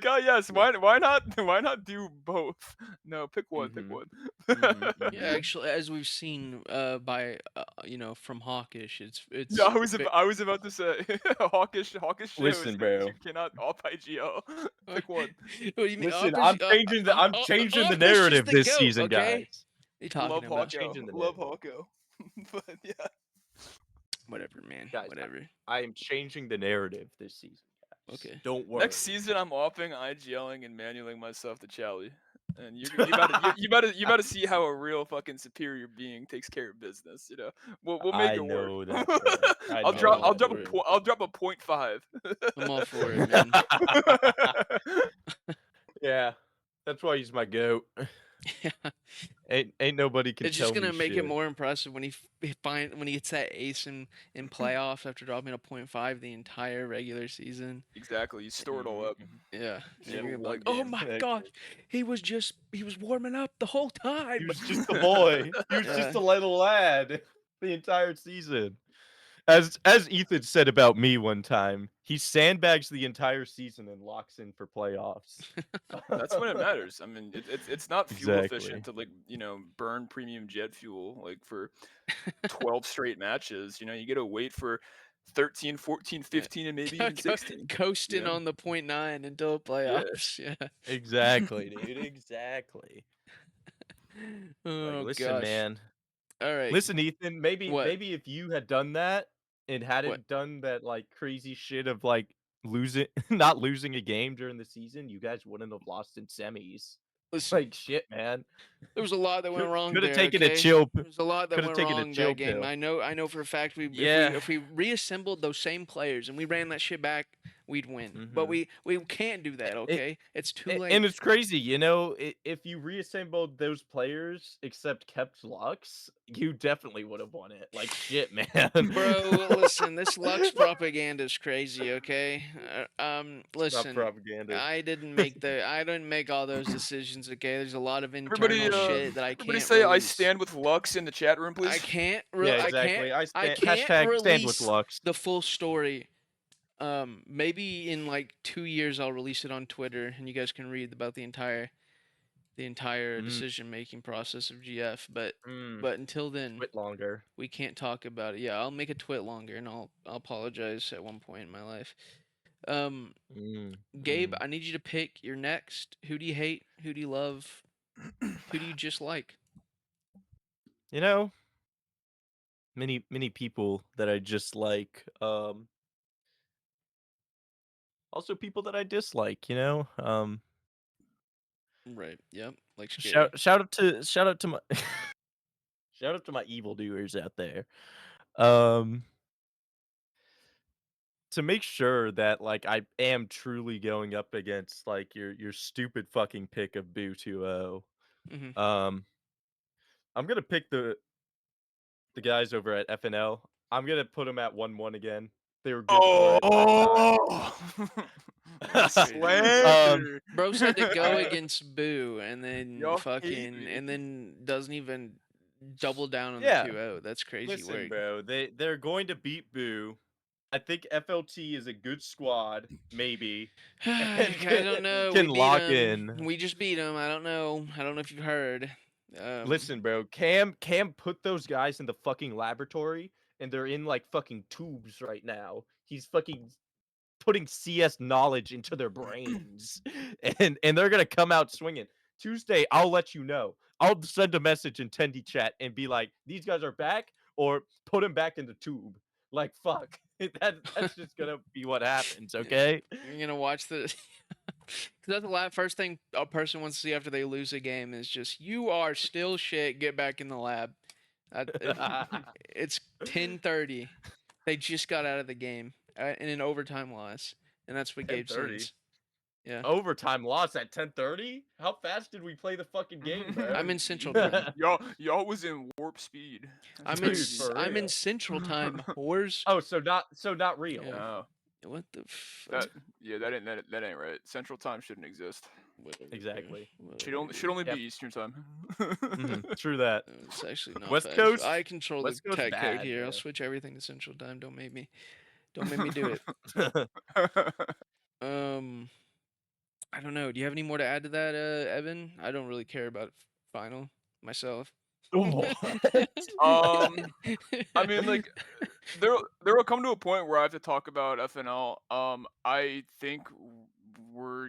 oh yes, Yeah. why not why not do both? No, pick one, pick Mhm. one. Mhm. Yeah, Mhm. actually, as we've seen by from Hawkish, Yeah, it's I was about to say hawkish shows Listen, that you bro. cannot off IGL. what Pick one. do you mean? Listen, I'm changing the Hawkish is narrative the this goat, season, okay? What guys. are you Love talking I'm about? Hawko. changing the Love narrative. Hawko. But yeah. Whatever, man. Guys, Whatever. I am changing the narrative this season, guys. Okay. Don't Next worry. season, I'm offing, IGLing, and manualing myself to Chally. And you better see how a real fucking superior being takes care of business. We'll make I it work. know that, bro. I I'll I'm drop know all I'll that, drop a for it. bro. po- I'll drop a point 0.5. I'm all for it, man. Yeah, that's why he's my goat. Yeah. Ain't nobody can It's just tell me gonna make it shit. more impressive when when he gets that ace in playoffs after dropping a .5 the entire regular season. Exactly. You store it all Mhm, up. mhm. Yeah, Just and Yeah, for you're gonna be like, one "Oh game. my gosh, actually. he was warming up the whole He time." was just a boy. He was just Yeah, a little lad the entire season. As Ethan said about me one time, he sandbags the entire season and locks in for playoffs. That's when it matters. I mean, it's not fuel efficient Exactly. to burn premium jet fuel for 12 straight matches. You got to wait for 13, 14, Yeah. 15, and maybe even 16. Coasting Yeah. on the 0.9 until the Yeah. playoffs. Yeah. Exactly, dude. Exactly. Like, Oh listen, gosh. man. All right. Listen, Ethan, maybe What? if you had done that and What? hadn't done that like crazy shit of like losing not losing a game during the season, you guys wouldn't have lost in semis. Listen, Like shit, man. there was a lot that went wrong Could have there. taken a Okay, chill there was a lot that could have went taken a wrong chill that game. pill. I know for a fact Yeah. if we reassembled those same players and we ran that shit back, we'd win. But Mhm. we can't do that. It, Okay, it's too late. and it's crazy, if you reassembled those players except kept Lux, you definitely would have won it. Like shit, man. Bro, listen, this Lux propaganda is crazy, okay? Not Listen, propaganda. I didn't make all those decisions, okay? There's a lot of Everybody, internal shit that I everybody can't say I release. stand with Lux in the chat room, I please. can't Yeah, I can't exactly. I can't Hashtag stand with release Lux. the full story. Maybe in like 2 years I'll release it on Twitter and you guys can read about the entire Mm, decision-making process of GF, but mm. until then Quit longer. we can't talk about it. Yeah, I'll make a twit longer and I'll apologize at one point in my life. Gabe, Mm. I need you to pick your next. Who do you hate? Who do you love? Who do you just like? You know, many people that I just like. Also people that I dislike. Right. Yep. Like scary. Shout out to my shout out to my evildoers out there. Um, to make sure that like I am truly going up against like your stupid fucking pick of Boo 2-0. Mhm. Um, I'm gonna pick the guys over at FNL. I'm gonna put them at 1-1 again. They were good for it last time. That's crazy. Slander. Bro said to go I- against Boo and then Y'all hate fucking me. and then doesn't even double down on the Yeah. 2-0. That's crazy Listen, work. bro, they're going to beat Boo. I think FLT is a good squad, maybe. And I don't know. can We beat lock him. in. We just beat him. I don't know. I don't know if you've heard. Listen, bro, Cam put those guys in the fucking laboratory, and they're in like fucking tubes right now. He's fucking putting CS knowledge into their brains, and they're gonna come out swinging. Tuesday, I'll let you know. I'll send a message in Tendy chat and be like, "These guys are back," or "Put them back in the tube." Like fuck, that's just gonna be what happens. Okay. You're gonna watch the. Cause that's the first thing a person wants to see after they lose a game is just you are still shit. Get back in the lab. It's 10:30. They just got out of the game in an overtime loss, and that's what Gabe 10:30. sends. Yeah, Overtime loss at 10:30. How fast did we play the fucking game, bro? I'm in Central Time. Y'all was in warp speed. I'm Dude, for I'm in real. Central Time. Whores. Oh, so not real. Yeah. Oh, What the fuck? that ain't right. Central time shouldn't exist. Whatever, bro. Exactly. Whatever, Should dude. only Yep. be Eastern time. True that. It's actually not West fast. Coast. I control the West Coast tech code bad, here. I'll bro. switch everything to Central Time. Don't make me do it. Um, I don't know. Do you have any more to add to that, Evan? I don't really care about final myself. What? I mean, like, there will come to a point where I have to talk about FNL. I think we're,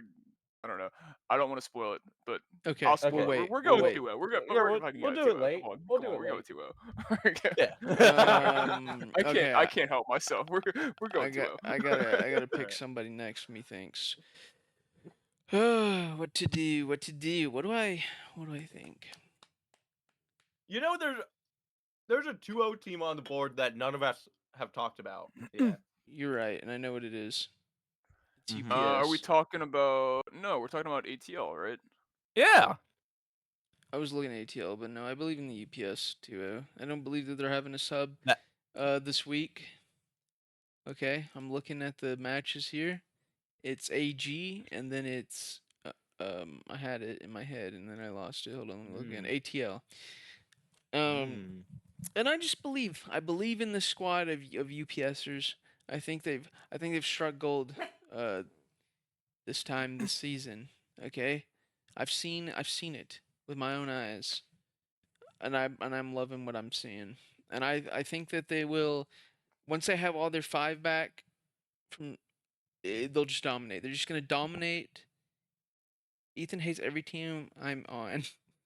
I don't know. I don't want to spoil it, but Okay, I'll we'll spoil it. wait. We're We'll going with wait. 2-0. We're Yeah, going fucking we'll go do it 2-0. late. Come on, We'll come do on. it We're going late. 2-0. Yeah. Okay. I can't help myself. We're going 2-0. I gotta pick Alright. somebody next. Methinks. What to do? What to do? What do I think? There's a 2-0 team on the board that none of us have talked about yet. You're right, and I know what it is. It's Mhm. UPS. Are we talking about? No, we're talking about ATL, right? Yeah. I was looking at ATL, but no, I believe in the UPS 2-0. I don't believe that they're having a sub That- this week. Okay, I'm looking at the matches here. It's AG, and then it's I had it in my head, and then I lost it. Hold on, let me look again. ATL. And I just believe. I believe in the squad of UPSers. I think they've struck gold uh this time this season. Okay? I've seen it with my own eyes. And I'm loving what I'm seeing. And I think that they will, once they have all their five back from they'll just dominate. They're just going to dominate. Ethan hates every team I'm on.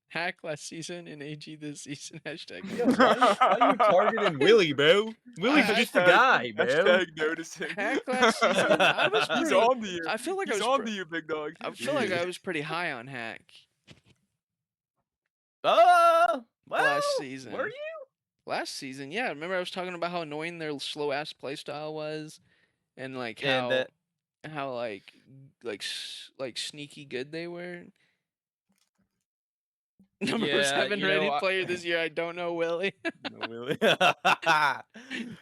Hack last season and AG this season. Hashtag Yo, notice. why you targeting Willie, bro? Willie's I- just a guy, bro. Hashtag noticing. Hack last season. I was He's pretty. on to you. I feel like I He's was. on to you, big dog. I feel like Yeah. I was pretty high on Hack Well, last season. were you? Last season, yeah. Remember I was talking about how annoying their slow ass playstyle was, and like And that how like sneaky good they were. Number Yeah, 7 you know, rated player this year. I don't know Willie. No, Willie.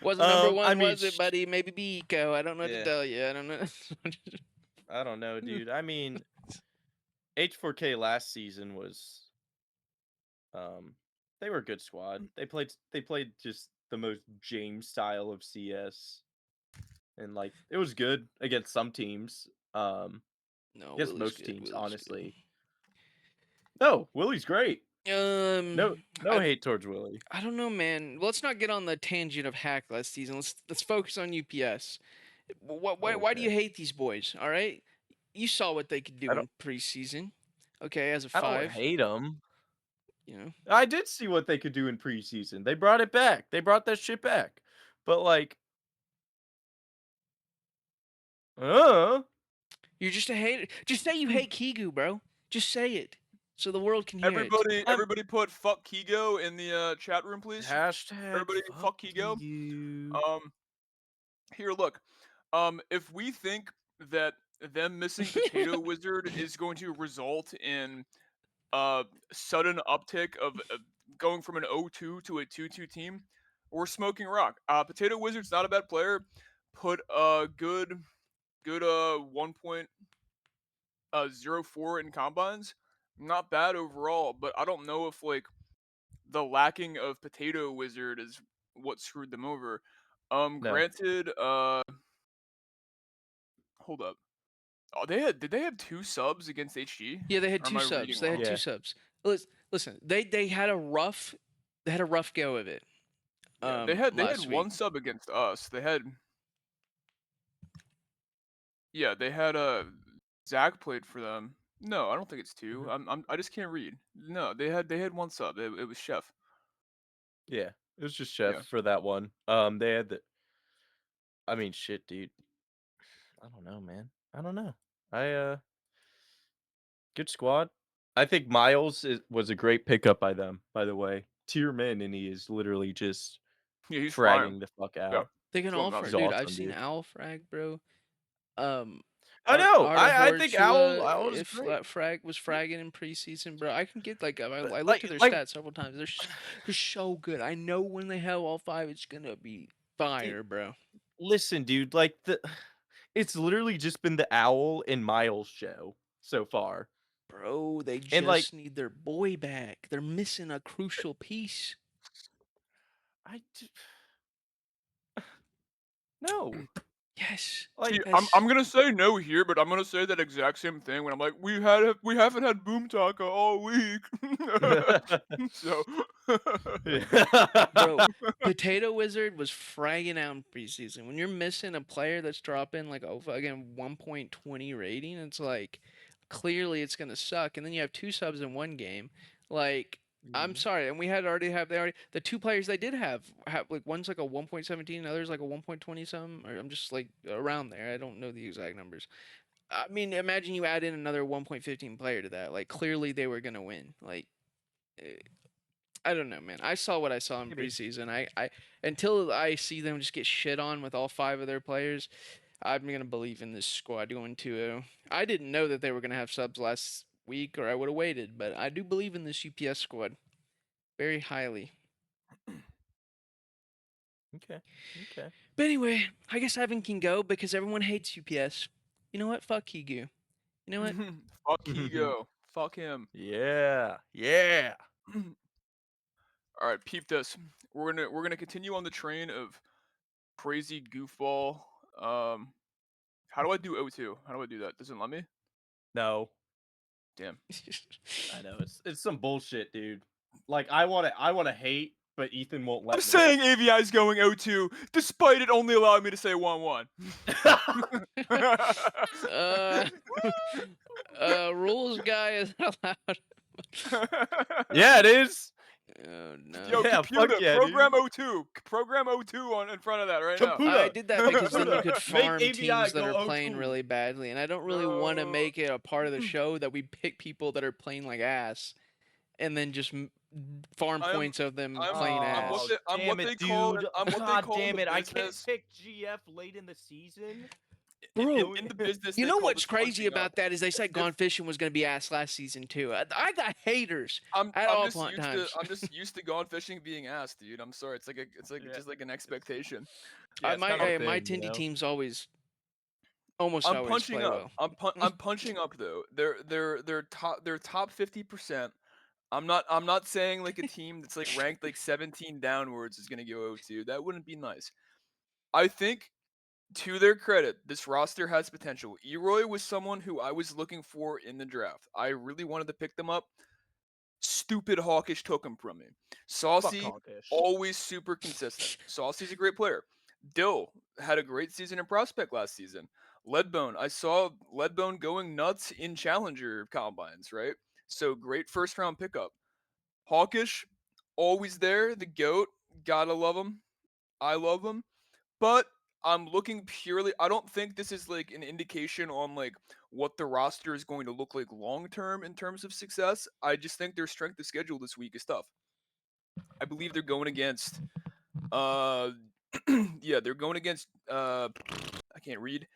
Wasn't number 1, I mean, was it, buddy? Maybe Biko. I don't know what to yeah. tell you. I don't know. I don't know, dude. I mean, H4K last season was, they were a good squad. They played just the most James style of CS, and like it was good against some teams. No, Against Willie's most good. teams, Willie's honestly. No, Willie's great. good. No hate towards Willie. I don't know, man. Let's not get on the tangent of Hack last season. Let's focus on UPS. Why do you Okay. hate these boys? All right, you saw what they could do I don't. in preseason. Okay, as a I don't 5, hate them. you know. I did see what they could do in preseason. They brought it back. They brought that shit back. But like, uh, You're just a hater. Just say you hate Kigu, bro. Just say it, so the world can hear it. Everybody put fuck Kigo in the chat room, please. hashtag Everybody fuck Kigo. you. Here, look. If we think that them missing Potato Wizard is going to result in sudden uptick of going from an 0-2 to a 2-2 team, we're smoking rock. Potato Wizard's not a bad player. Put a good 1.04 in combines. Not bad overall, but I don't know if like the lacking of Potato Wizard is what screwed them over. No. Granted, hold up. Oh, did they have 2 subs against HG? Yeah, they had Or am 2 I subs. reading They had wrong? 2 Yeah. subs. Listen, they had a rough go of it. Yeah, they had last week. 1 sub against us. They had Zach played for them. No, I don't think it's 2. I just can't read. No, they had 1 sub. It was Chef. Yeah, it was just Chef Yeah. for that one. They had the. I mean, shit, dude. I don't know, man. I don't know. Good squad. I think was a great pickup by them. By the way, tier man, and he is literally just Yeah, he's fire. fragging the fuck Yeah. out. They can That's what all I'm about frag, to He's dude. say. I've awesome, seen dude. Owl frag, bro. I know. Arda I think Owl Horchua, is if great. that frag was fragging in preseason, bro, I can get like I looked like- at their like- stats several times. They're so good. I know when they have all 5, it's gonna be fire, bro. Listen, dude. Like it's literally just been the Owl and Miles show so far. Bro, they And, like- just need their boy back. They're missing a crucial piece. No. Yes. Like, See, Yes. I'm gonna say no here, but I'm gonna say that exact same thing when I'm like, we haven't had Boom Taka all week. So Bro, Potato Wizard was fragging out in preseason. When you're missing a player that's dropping like a fucking 1.20 rating, it's like clearly it's gonna suck. And then you have 2 subs in one game. Like, I'm sorry, and the 2 players they did have like one's like a 1.17, other's like a 1.20 something, or I'm just like around there. I don't know the exact numbers. I mean, imagine you add in another 1.15 player to that. Like, clearly they were gonna win. Like, I don't know, man. I saw what I saw in Maybe. preseason. I until I see them just get shit on with all 5 of their players, I'm gonna believe in this squad going 2-0. I didn't know that they were gonna have subs last week, or I would have waited. But I do believe in this UPS squad very highly. Okay. But anyway, I guess Evan can go because everyone hates UPS. You know what? Fuck Kigu. You know what? fuck Kigo. Fuck him. Yeah. All right, peep this. we're gonna continue on the train of crazy goofball. How do I do O2? How do I do that? Doesn't let me. No, Damn. I know it's some bullshit, dude. Like I want to hate, but Ethan won't let I'm me. saying AVI is going O2, despite it only allowing me to say 1-1. Uh, rules guy is not allowed. Yeah, it is. Oh no. Yo, Yeah, fuck computer, yeah, program dude. O2. Program O2 on in front of that right now. I Caputa. did that because then you Caputa. could Make farm AVI teams that go are playing 0-2. really badly, and I don't really want to No. make it a part of the show that we pick people that are playing like ass, and then just farm I'm points of them I'm playing I'm what ass. they I'm Damn what it, they call dude. I'm what they God call in damn the it. I can't business. pick GF late in the season. Bro, In the business, you they know call what's this crazy punching up. about that is they said Gone Fishing was going to be ass last season too. I got haters I'm at I'm all just used to times. I'm just used to gone fishing being asked, dude. I'm sorry. It's like Yeah. just like an expectation. Yeah, it's kind of a My thing, you Tindy know? teams almost I'm always punching play up. well. I'm punching up though. They're top 50%. I'm not saying like a team that's like ranked like 17 downwards is gonna go O2. That wouldn't be nice. I think to their credit, this roster has potential. Eroy was someone who I was looking for in the draft. I really wanted to pick them up. Stupid Hawkish took him from me. Fuck Saucy, Hawkish. always super consistent. Saucy's a great player. Dill had a great season in prospect last season. Leadbone, I saw Leadbone going nuts in challenger combines, right? So great first round pickup. Hawkish, always there. The GOAT, gotta love him. I love him. But I'm looking purely. I don't think this is like an indication on like what the roster is going to look like long term in terms of success. I just think their strength of schedule this week is tough. I believe they're going against uh yeah, they're going against I can't read.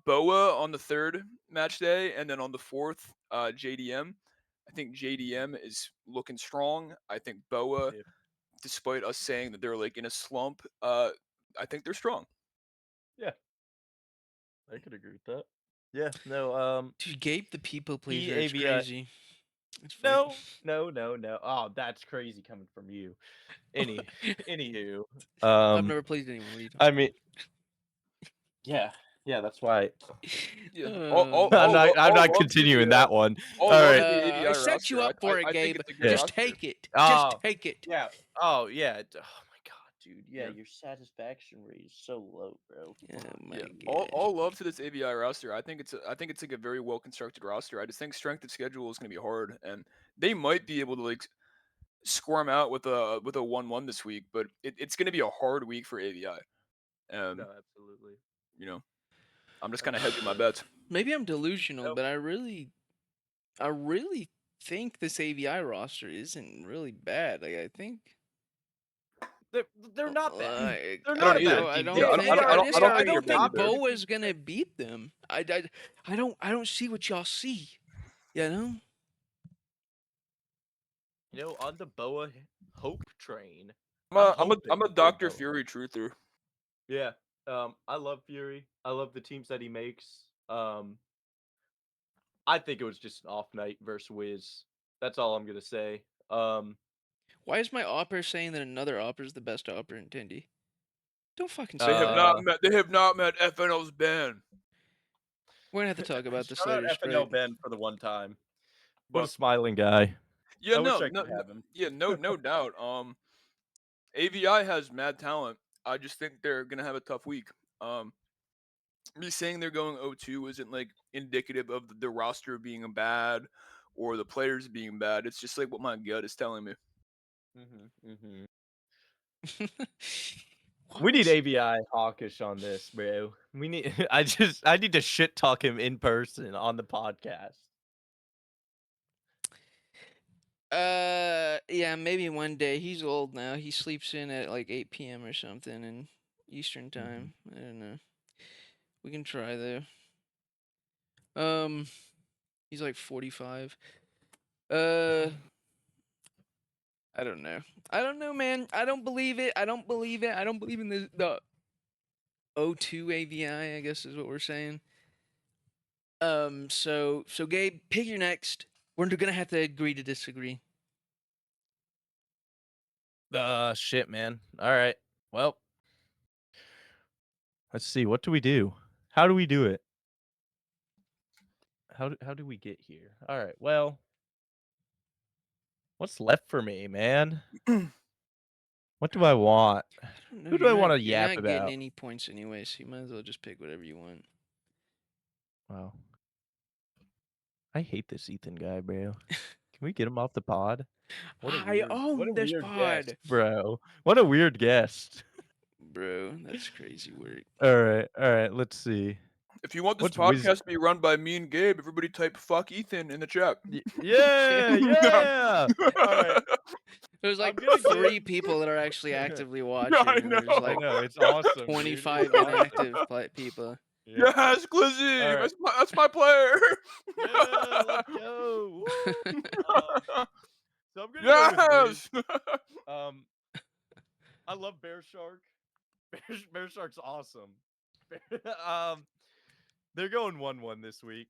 Boa on the third match day, and then on the fourth, JDM. I think JDM is looking strong. I think Boa, Yeah. despite us saying that they're like in a slump, I think they're strong. Yeah. I could agree with that. Yeah, no, Dude, Gabe the people pleaser, it's EAVI. crazy. It's fake. No. Oh, that's crazy coming from you. Anywho, I've never pleased anyone. What are you talking I mean, yeah, that's why Yeah, Um, I'm all not love to continuing the that one. all All love right. to the I AVI set you roster. up for it, I think Gabe. it's a good Yeah. Just roster. take it. Just Oh, take it. yeah. Oh, yeah. Oh my god, dude. Yeah, Yeah. your satisfaction rate is so low, bro. Oh my Yeah, god. all love to this AVI roster. I think it's like a very well constructed roster. I just think strength of schedule is going to be hard, and they might be able to like squirm out with a 1-1 this week, but it's going to be a hard week for AVI. No, absolutely. You know, I'm just kind of hedging my bets. Maybe I'm delusional, Nope. but I really think this AVI roster isn't really bad. Like, I think They're not bad. like, They're I don't not either. bad. I Yeah, don't think I I don't I think they're don't bad think either. Boa's gonna beat them. I don't see what y'all see. You know? You know, on the Boa hope train. I'm hoping a for Dr. Boa. Fury truther. Yeah. I love Fury. I love the teams that he makes. I think it was just an off night versus Wiz. That's all I'm gonna say. Why is my opera saying that another opera is the best opera in Tindy? Don't fucking They say have that. not met. They have not met FNL's Ben. We're gonna have to talk about this Shout out later, FNL Sprite. Ben for the one time. What a But smiling guy. yeah, I wish no, I no, could no have him. yeah, no doubt. AVI has mad talent. I just think they're gonna have a tough week. Um, Me saying they're going 0-2 isn't like indicative of the roster being bad or the players being bad. It's just like what my gut is telling me. We need What? AVI hawkish on this, bro. We need. I need to shit talk him in person on the podcast. Yeah, maybe one day. He's old now. He sleeps in at like 8 p.m. or something in Eastern time. I don't know. We can try though. He's like 45. Uh, I don't know. I don't know, man. I don't believe it. I don't believe it. I don't believe in the O2 AVI, I guess is what we're saying. So Gabe, pick your next. We're gonna have to agree to disagree. Shit, man. All right. Well, let's see. What do we do? How do we do it? How do we get here? All right. Well, what's left for me, man? What do I want? I don't know. Who do I want to You're yap not getting about? any points anyway, so you might as well just pick whatever you want. Wow. I hate this Ethan guy, bro. Can we get him off the pod? What I a own this weird pod, guest, bro. What a weird guest. bro. That's crazy work. All right. Let's see. If you want this What's wizard? podcast to be run by me and Gabe, everybody type "fuck Ethan" in the chat. Yeah. All right. There's like gonna 3 give- people that are actually actively watching. I and There's know. I like know it's awesome. dude. 25 It's awesome. inactive people. Yeah. Yes, Glizzy, All right. that's my player. Yeah, let's go. Woo. So I'm gonna go with Wiz. Yes. I love Bear Shark. Bear Shark's awesome. They're going 1-1 this week.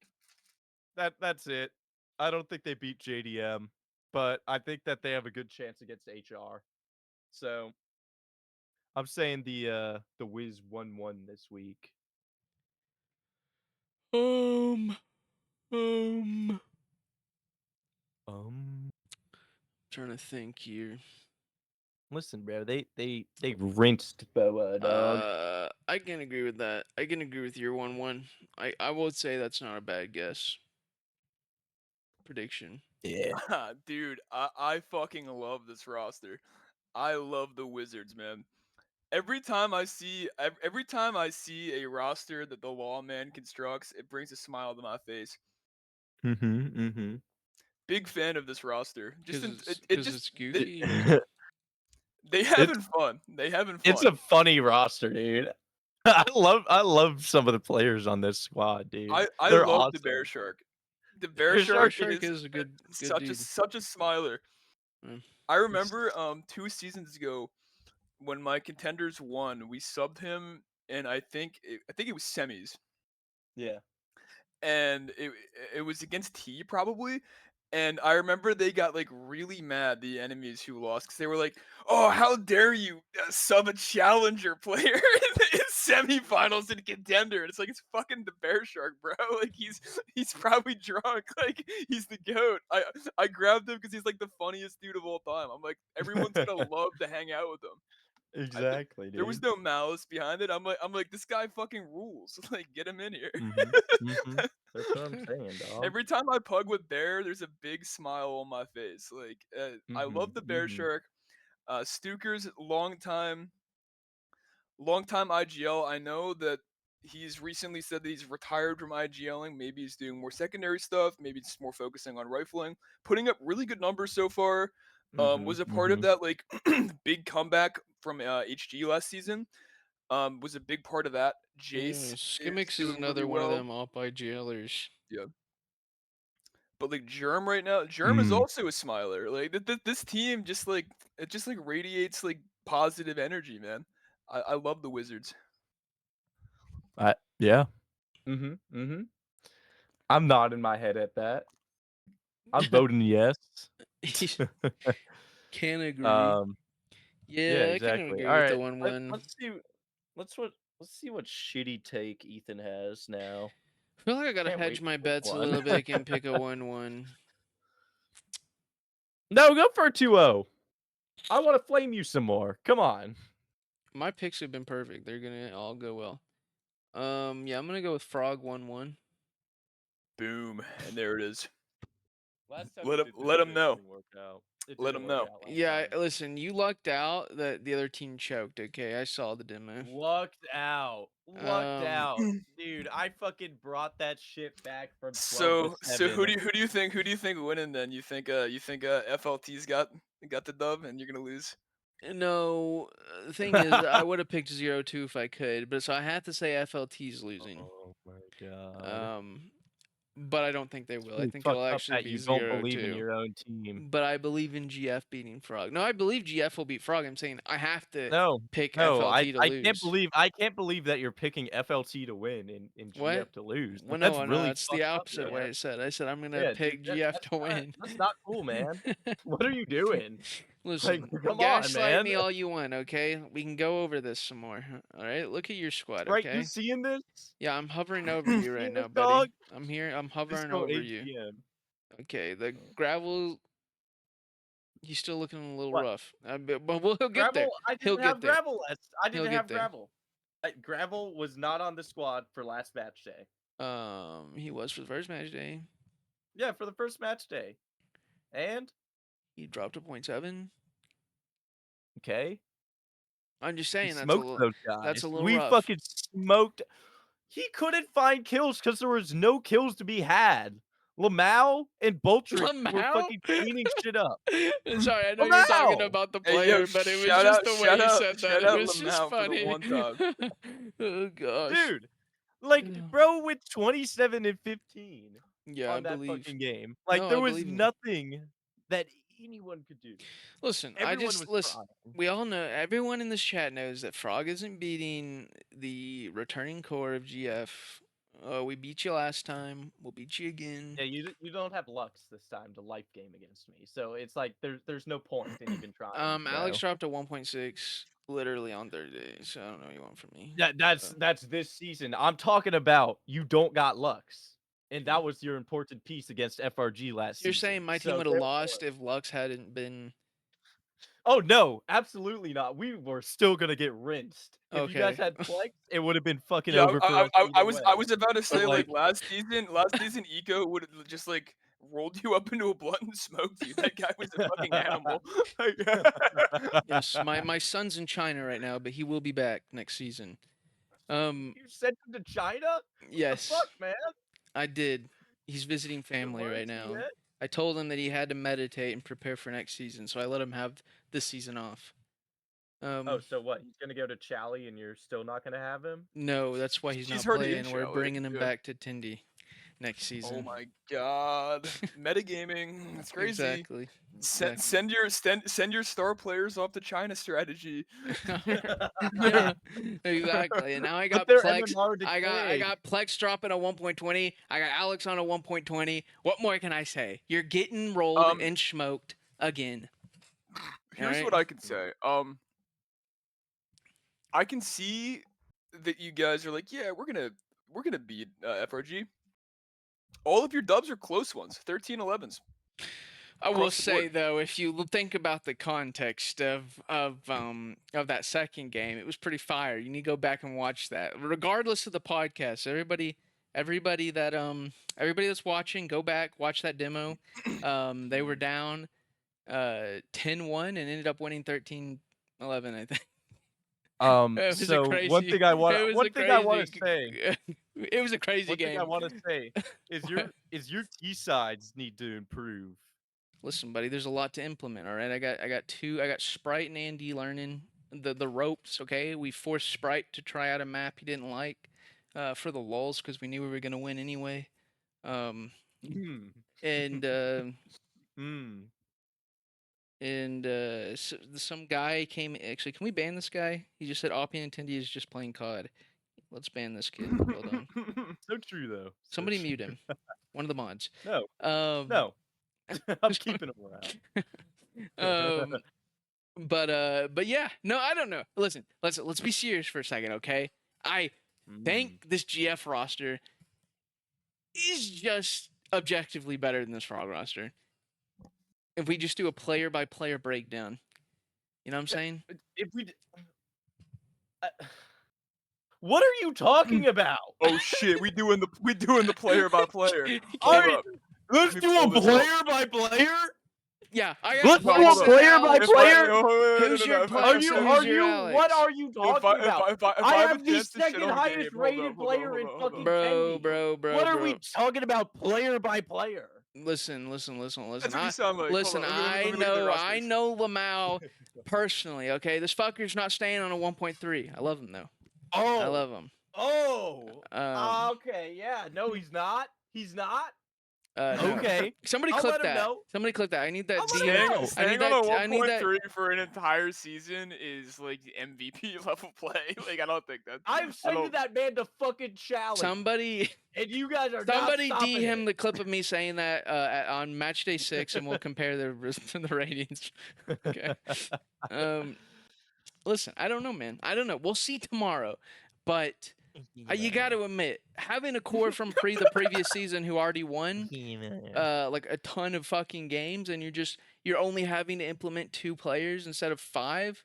That's it. I don't think they beat JDM, but I think that they have a good chance against HR. So I'm saying the Wiz 1-1 this week. Um, Um, trying to think here. listen, bro. They rinsed Boa, dog. I can agree with that. I can agree with your 1-1. I would say that's not a bad guess. Prediction. Yeah. Dude, I fucking love this roster. I love the Wizards, man. Every time I see a roster that the Lawman constructs, it brings a smile to my face. Mm-hmm. Big fan of this roster. Just Because it's goofy. they having fun. They having fun. It's a funny roster, dude. I love some of the players on this squad, dude. I They're love awesome. the Bear Shark. The Bear Bear Shark, Shark is is a good dude. such a smiler. Mm. I remember 2 seasons ago when my Contenders won, we subbed him, and I think it was semis. Yeah. And it was against T probably. And I remember they got like really mad, the enemies who lost, because they were like, "Oh, how dare you sub a challenger player in semifinals in Contender?" And it's like, it's fucking the Bear Shark, bro. Like he's probably drunk. Like he's the goat. I grabbed him because he's like the funniest dude of all time. I'm like, everyone's gonna love to hang out with him. Exactly, dude. There was no malice behind it. I'm like, this guy fucking rules. Like, get him in here. That's what I'm saying, dog. Every time I pug with Bear, there's a big smile on my face. Like, I love the Bear Shark. Stuker's long time IGL. I know that he's recently said that he's retired from IGLing. Maybe he's doing more secondary stuff. Maybe just more focusing on rifling. Putting up really good numbers so far. Was a part of that like big comeback from HG last season. Was a big part of that. Jace Skimmix is doing another really one of well. them op IGLers. Yeah. But like Germ right now, Germ is also a smiler. Like this team just like radiates like positive energy, man. I love the Wizards. Yeah. I'm nodding my head at that. I'm voting yes. Can agree. Yeah, I can exactly. agree All with right. the 1-1. Let's see what shitty take Ethan has now. I feel like I gotta Can't hedge wait my for this bets a one. little bit and pick a 1-1. No, go for a 2-0. I want to flame you some more. Come on. My picks have been perfect. They're gonna all go well. Yeah, I'm gonna go with Frog 1-1. Boom, and there it is. Last time Let him know. Let didn't him work know. out last Yeah, time. listen, you lucked out that the other team choked. Okay, I saw the demo. Lucked out. Dude, I fucking brought that shit back from 12 to 7. Who do you think winning then? You think FLT's got the dub and you're gonna lose? No, the thing is, I would have picked 0-2 if I could, but so I have to say FLT's losing. Oh my god. but I don't think they will. I Really think fucked it'll up actually that be you don't 0-2. believe in your own team. But I believe in GF beating Frog. No, I believe GF will beat Frog. I'm saying I have to No, pick no, FLT to I lose. can't believe that you're picking FLT to win and What? GF to lose. Well, That's no, really it's fucked the up, opposite man. way I said. I said I'm gonna Yeah, pick dude, GF to win. that's not cool, man. What are you doing? Listen, Come on, gaslight man. me all you want, okay? We can go over this some more. All right, look at your squad, Right, you okay? seeing this? Yeah, I'm hovering over you right Seeing now, this, buddy. dog? I'm here. I'm Just hovering go over you. ATM. Okay, the gravel. He's still looking a little What? rough, but he'll get there. Gravel? I He'll didn't get have there. gravel last. I He'll didn't get have there. gravel. Gravel was not on the squad for last match day. He was for the first match day. Yeah, for the first match day. And He dropped a 0.7. okay, I'm just we saying that's a smoked little. those guys. That's a little We rough. fucking smoked. He couldn't find kills because there was no kills to be had. Lamau and Boltrick were Lamau? fucking cleaning shit up. Sorry, I know you're talking Lamau! about the Hey, yo, player, but it was shout just out, the way shout you out, said that. shout It out was just Lamau for the funny. one time. Oh gosh. Dude, like, bro went 27 and 15 Yeah, I on that believe. fucking game. Like, No, there I was believe in you. nothing that anyone could do. Listen, Everyone was listen. trying. We all know. Everyone in this chat knows that Frog isn't beating the returning core of GF. We beat you last time. We'll beat you again. Yeah, you don't have Lux this time to life game against me, so it's like there's no point in even trying. Alex Bro. dropped a 1.6 literally on Thursday, so I don't know what you want from me. That's this season. I'm talking about you don't got Lux, and that was your important piece against FRG last You're season. saying my team So would have therefore- lost if Lux hadn't been. Oh no, absolutely not. We were still gonna get rinsed. If you guys Okay. had Plex, it would have been fucking Yeah, over for us I either was way. I was about to say like- last season Eco would have just like rolled you up into a blunt and smoked you. That guy was a fucking animal. Yes, my son's in China right now, but he will be back next season. You sent him to China? Yes, What the fuck, man? I did. He's visiting family Where right is he now. at? I told him that he had to meditate and prepare for next season, so I let him have this season off. Oh, so what? He's gonna go to Chally, and you're still not gonna have him? No, that's why he's He's not already in playing. We're Chile, bringing him yeah. back to Tindy next season. Oh my god, metagaming. That's crazy. Exactly. Send your star players off the China strategy. Yeah, exactly. And now I got their Plex. MMR I decay. got Plex dropping a 1.20. I got Alex on a 1.20. What more can I say? You're getting rolled and smoked again. Here's Alright? what I can say. I can see that you guys are like, yeah, we're gonna beat FRG. All of your dubs are close ones, 13-11s. I will across the say board. though, if you think about the context of that second game, it was pretty fire. You need to go back and watch that. Regardless of the podcast, everybody that's watching, go back, watch that demo. They were down 10-1 and ended up winning 13-11, I think. It was a So crazy. one thing I want it was a to crazy- say. It was a crazy One game. thing I want to say is your T sides need to improve. Listen, buddy, there's a lot to implement. All right, I got Sprite and Andy learning the ropes. Okay, we forced Sprite to try out a map he didn't like for the lulls because we knew we were gonna win anyway. And some guy came. Actually, can we ban this guy? He just said Oppie and Tindy is just playing COD. Let's ban this kid. Hold on. So true though. So Somebody true. mute him. One of the mods. No, No. I'm keeping him around. But yeah, no, I don't know. Listen, let's be serious for a second, okay? I think this GF roster is just objectively better than this Frog roster. If we just do a player by player breakdown, you know what I'm saying? If we, what are you talking about? Oh shit, we doing the player by player. All Hold right, up. let's me do pull a this player by player. Yeah, I got Let's do Plex a and player by Alex. player. Who's your Plex Are and you? who's Are your you? Alex? What are you talking about? If I I have a have the chance to shit second on highest game, hold rated up, hold player up, in hold up. fucking Bro, Tendy. What are we talking about? Player by player. Listen. That's what you I sound like. Hold listen. on, let me look at the I rosters. know Lamau personally. Okay, this fucker's not staying on a 1.3. I love him though. Oh, I love him. Oh. Okay. Yeah. No, he's not. He's not? No. Okay. Somebody I'll clip let him that. know. Somebody clip that. I need that I'll let him DM. know. I Staying need on a that. I need that. 1.3 for an entire season is like MVP level play. Like I don't think that. I've sent that man to fucking challenge. Somebody And you guys are not Somebody stopping D him it. the clip of me saying that on match day 6, and we'll compare the ratings. Okay. Listen, I don't know, man. I don't know. We'll see tomorrow, but you got to admit, having a core from the previous season who already won like a ton of fucking games, and you're only having to implement 2 players instead of 5,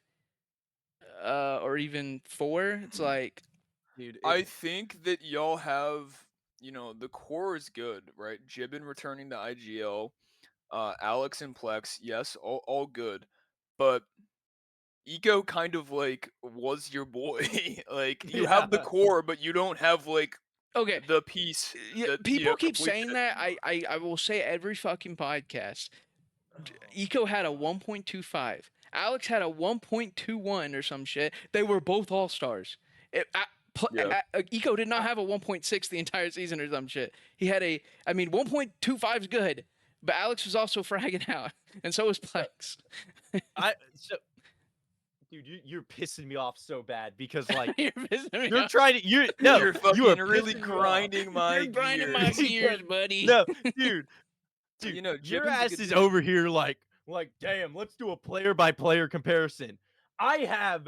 or even 4. It's like, Dude, I think that y'all have, the core is good, right? Jibbin returning to IGL, Alex and Plex, yes, all good, but Eco kind of like was your boy. Like you have the Yeah. core, but you don't have like okay, the piece that people keep completes saying it. that. I will say every fucking podcast. Eco had a 1.25. Alex had a 1.21 or some shit. They were both all stars. Yeah. Eco did not have a 1.6 the entire season or some shit. He had 1.25 is good, but Alex was also fragging out, and so was Plex. Dude, you're pissing me off so bad because like You're pissing me you're off. trying to you You're are fucking really pissing me off. grinding my You're grinding my gears. gears, buddy. No, dude, You your know, Jibbin's a ass good is dude. over here like damn, let's do a player by player comparison. I have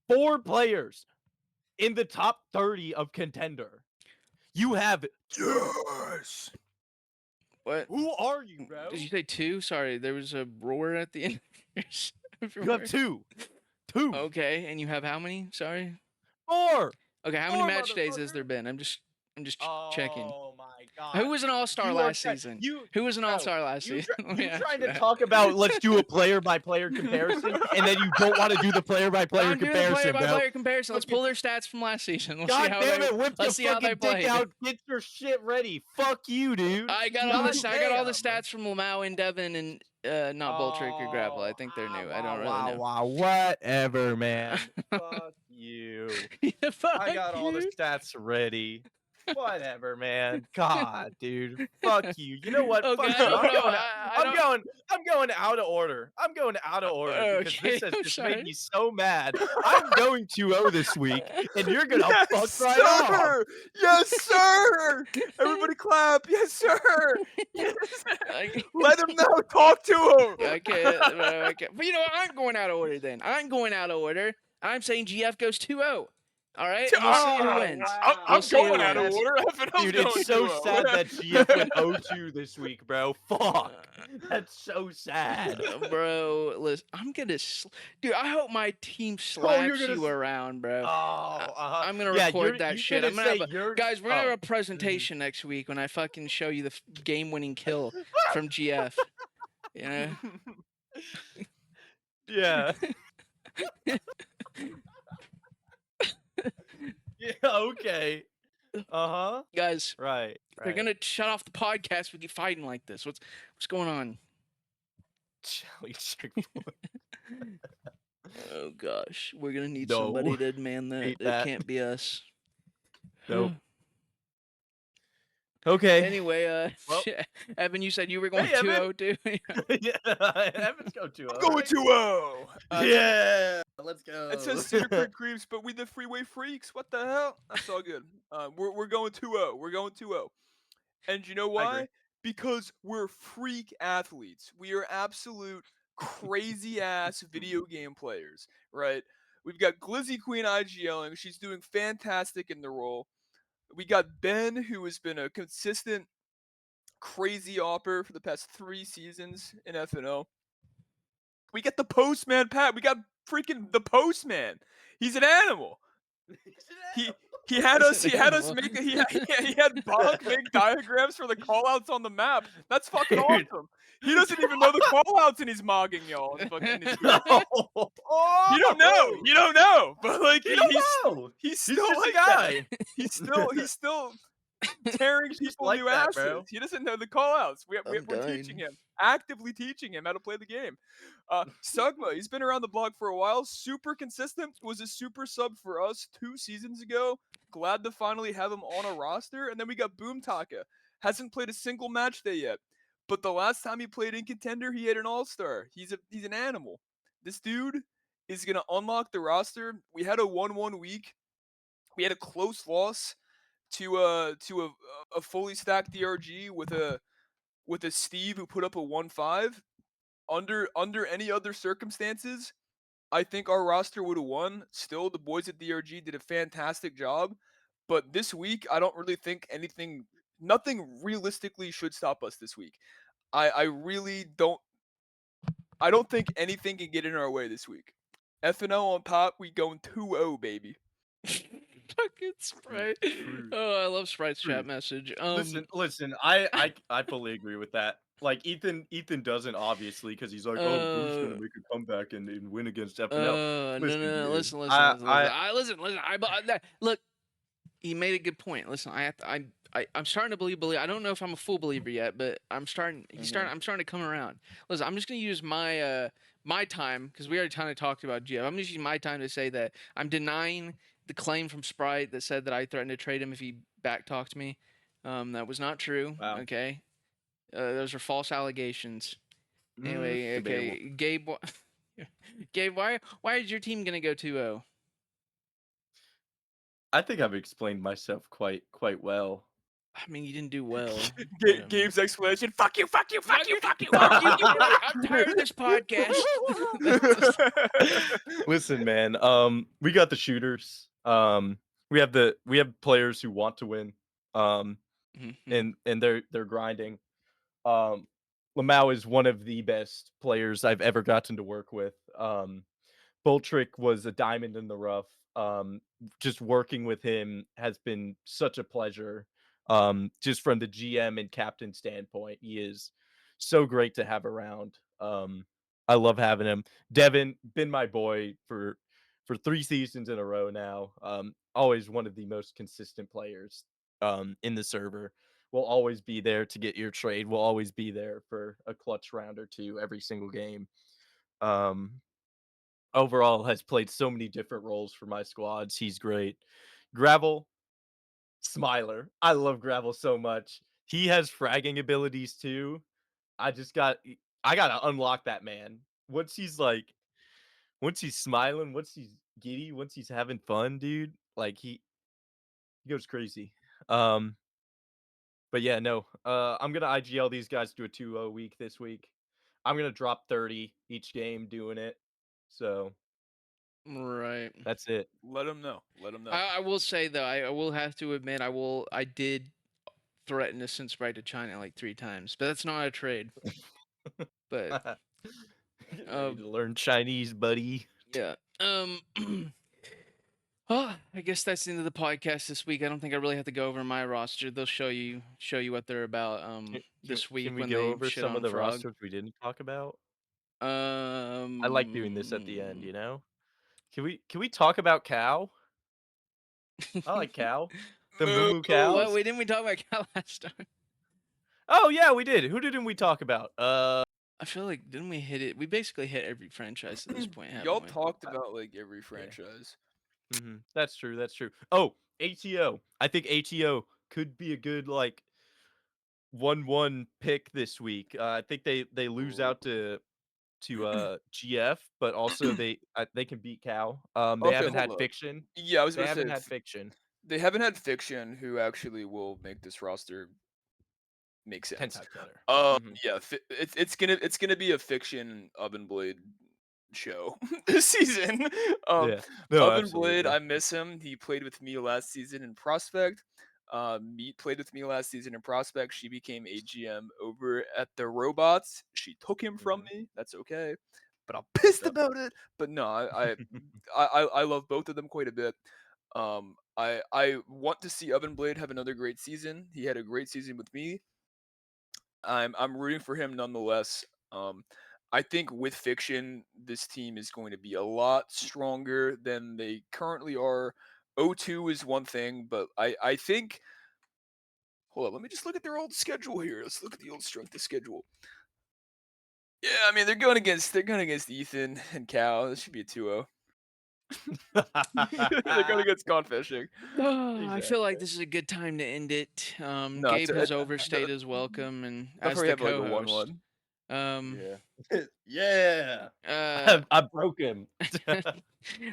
4 players in the top 30 of Contender. You have 2. Yes. What? Who are you, bro? Did you say 2? Sorry, there was a roar at the end of your You have word. 2. 2. Okay, and you have how many? Sorry. 4. Okay, how many 4, match days has motherfucker. there been? I'm just checking. Oh my god. Who was an all-star You are last season? You Who was an bro, all-star last you season? Let me you ask trying you to that. talk about let's do a player by player comparison, and then you don't want to do the player by player I'm doing a comparison, bro. player-by-player comparison. Let's Fucking- pull their stats from last season. We'll see God how damn they. it! Whip your Let's see how they fucking dick played. out. Get your shit ready. Fuck you, dude. I got all the God I got all the damn. stats from Lamau and Devin and not Boltrick or Grapple. I think they're new. I don't really know. Wow, whatever, man. Fuck you. Yeah, fuck I got all the you. stats ready. Whatever, man. God, dude. Fuck you. You know what? Okay, Fuck I you. don't know. I'm going out of order. I'm going out of order because Okay, this has I'm just sorry. made me so mad. I'm going 2-0 this week, and you're gonna Yes, fuck right off. sir! Yes, sir! Everybody clap! Yes, sir! Yes. Let him know. Talk to him. Okay. But you know what? I'm going out of order then. I'm going out of order. I'm saying GF goes 2-0. All right, and we'll see who wins. Wow. We'll I'm see who going out of wins. order. FNL's Dude, going it's so 2-0. sad that GF went 0-2 this week, bro. Fuck. That's so sad. Bro, listen, I'm gonna, dude. I hope my team you're slaps gonna you around, bro. I'm gonna Yeah, record that shit. I'm gonna have guys. We're gonna have a Oh. presentation next week when I fucking show you the game-winning kill from GF. You know. Yeah. Yeah, okay. Uh-huh. Guys, Right. they're gonna shut off the podcast with you fighting like this. What's going on? Jelly Chick-fil-A. Oh gosh, we're gonna need No. somebody to man that. Hate It that. can't be us. Nope. Okay. Anyway, Well- Evan, you said you were going Hey, Evan. 2-0 too. Yeah, Evans go 2-0. I'm going 2-0. Yeah. Let's go. It says Cedar Creek Creeps, but we the Freeway Freaks. What the hell? That's all good. We're going 2-0. We're going 2-0. And you know I agree. why? Because we're freak athletes. We are absolute crazy ass video game players, right? We've got Glizzy Queen IGLing. She's doing fantastic in the role. We got Ben, who has been a consistent crazy opper for the past 3 seasons in FNO. We got the Postman Pat. We got freaking the Postman. He's an animal. He had us make he had Bonk make diagrams for the callouts on the map. That's fucking Dude. awesome. He doesn't even know the callouts and he's mogging y'all. In his game. Oh, You don't know. You don't know. But like You don't know. he's He's still just like a guy. that. He's still tearing people like new that, asses. bro. He doesn't know the callouts. We're I'm teaching dying. him, actively teaching him how to play the game. Sugma, he's been around the block for a while. Super consistent. Was a super sub for us 2 seasons ago. Glad to finally have him on a roster. And then we got Boom Taka. hasn't played a single match day yet. But the last time he played in Contender, he had an all-star. He's an animal. This dude is gonna unlock the roster. We had a 1-1 week. We had a close loss to a fully stacked DRG with a Steve who put up a 1-5. Under any other circumstances, I think our roster would have won. Still, the boys at DRG did a fantastic job. But this week, I don't really think nothing realistically should stop us this week. I really don't. I don't think anything can get in our way this week. FNL on top, we going 2-0, baby. Fucking Sprite. Truth. Oh, I love Sprite's chat Truth. message. Listen. I fully agree with that. Like Ethan doesn't obviously because he's like, oh, Blue's gonna make a comeback and win against FNL. No, no, no. dude, Listen. Listen. Look, he made a good point. Listen, I'm starting to believe. I don't know if I'm a full believer yet, but I'm starting. I'm starting to come around. Listen, I'm just gonna use my time because we already kind of talked about Gio. I'm just using my time to say that I'm denying the claim from Sprite that said that I threatened to trade him if he backtalked me. That was not true. Wow. Okay, those are false allegations. Anyway, debatable. okay, Gabe. Gabe, why is your team gonna go 2-0? I think I've explained myself quite well. I mean, you didn't do well. Gabe's explanation. Fuck you. Fuck you. I'm tired of this podcast. Listen, man. We got the shooters. We have players who want to win. Mhm. And they're grinding. Lamau is one of the best players I've ever gotten to work with. Boltrick was a diamond in the rough. Just working with him has been such a pleasure. Just from the GM and captain standpoint, he is so great to have around. I love having him. Devin, been my boy for 3 seasons in a row now. Always one of the most consistent players in the server. Will always be there to get your trade. Will always be there for a clutch round or two every single game. Um, Overall has played so many different roles for my squads. He's great. Gravel, Smiler. I love Gravel so much. He has fragging abilities too. I gotta unlock that man. Once he's smiling, once he's giddy, once he's having fun, dude, like he goes crazy. Um, but yeah, no. I'm gonna IGL these guys to a 2-0 week this week. I'm gonna drop 30 each game doing it. So Right. that's it. Let him know. I will say though, I will have to admit, I did threaten to send Sprite to China like 3 times, but that's not a trade. But Getting ready um, to learn Chinese, buddy. yeah. Oh, I guess that's the end of the podcast this week. I don't think I really have to go over my roster. They'll show you what they're about this week Can we when go they over shit some of on the Frog. rosters we didn't talk about? I like doing this at the end, you know? Can we talk about Cow? I like Cow. The Moo Moo What? Cows? We didn't we talk about Cal last time? Oh yeah, we did. Who didn't we talk about? I feel like didn't we hit it? We basically hit every franchise at this point, haven't Y'all we? talked about like every yeah. franchise. That's true. That's true. Oh, ATO. I think ATO could be a good like 1-1 pick this week. I think they lose out to GF, but also they can beat Cal. They Okay, haven't hold had up. fiction. Yeah, I was They gonna haven't say had fiction. they haven't had fiction who actually will make this roster make 10 sense. times better. Yeah, it's gonna be a fiction Oven Blade show this season. Um, Yeah. No, Oven Blade, absolutely. I miss him. He played with me last season in Prospect. Meat played with me last season in Prospect. She became AGM over at the Robots. She took him from me. That's okay, but I'm pissed Yep. about it. But no, I love both of them quite a bit. I want to see Oven Blade have another great season. He had a great season with me. I'm rooting for him nonetheless. I think with fiction, this team is going to be a lot stronger than they currently are. O2 is one thing, but I think. Hold on, let me just look at their old schedule here. Let's look at the old strength of schedule. Yeah, I mean they're going against Ethan and Cal. This should be a 2-0. They're gonna get gone fishing. I feel like this is a good time to end it. No, Gabe has it's overstayed his welcome, and I'll as probably the have like a co-host, 1-1. um, Yeah. Yeah. uh, I broke him.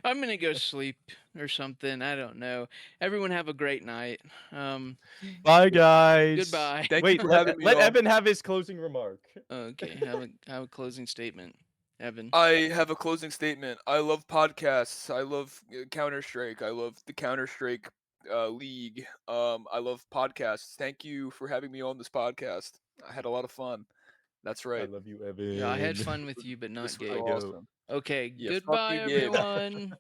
I'm gonna go sleep or something. I don't know. Everyone have a great night. Bye, guys. Goodbye. Thank you Wait, for having me let on. Evan have his closing remark. Okay, have a closing statement, Evan. I have a closing statement. I love podcasts. I love Counter Strike. I love the Counter Strike league. I love podcasts. Thank you for having me on this podcast. I had a lot of fun. That's I right. love you, Evan. Yeah, I had fun with you, but not This was Gabe. I go. awesome. Okay, Yeah, fuck goodbye, you, Gabe. everyone.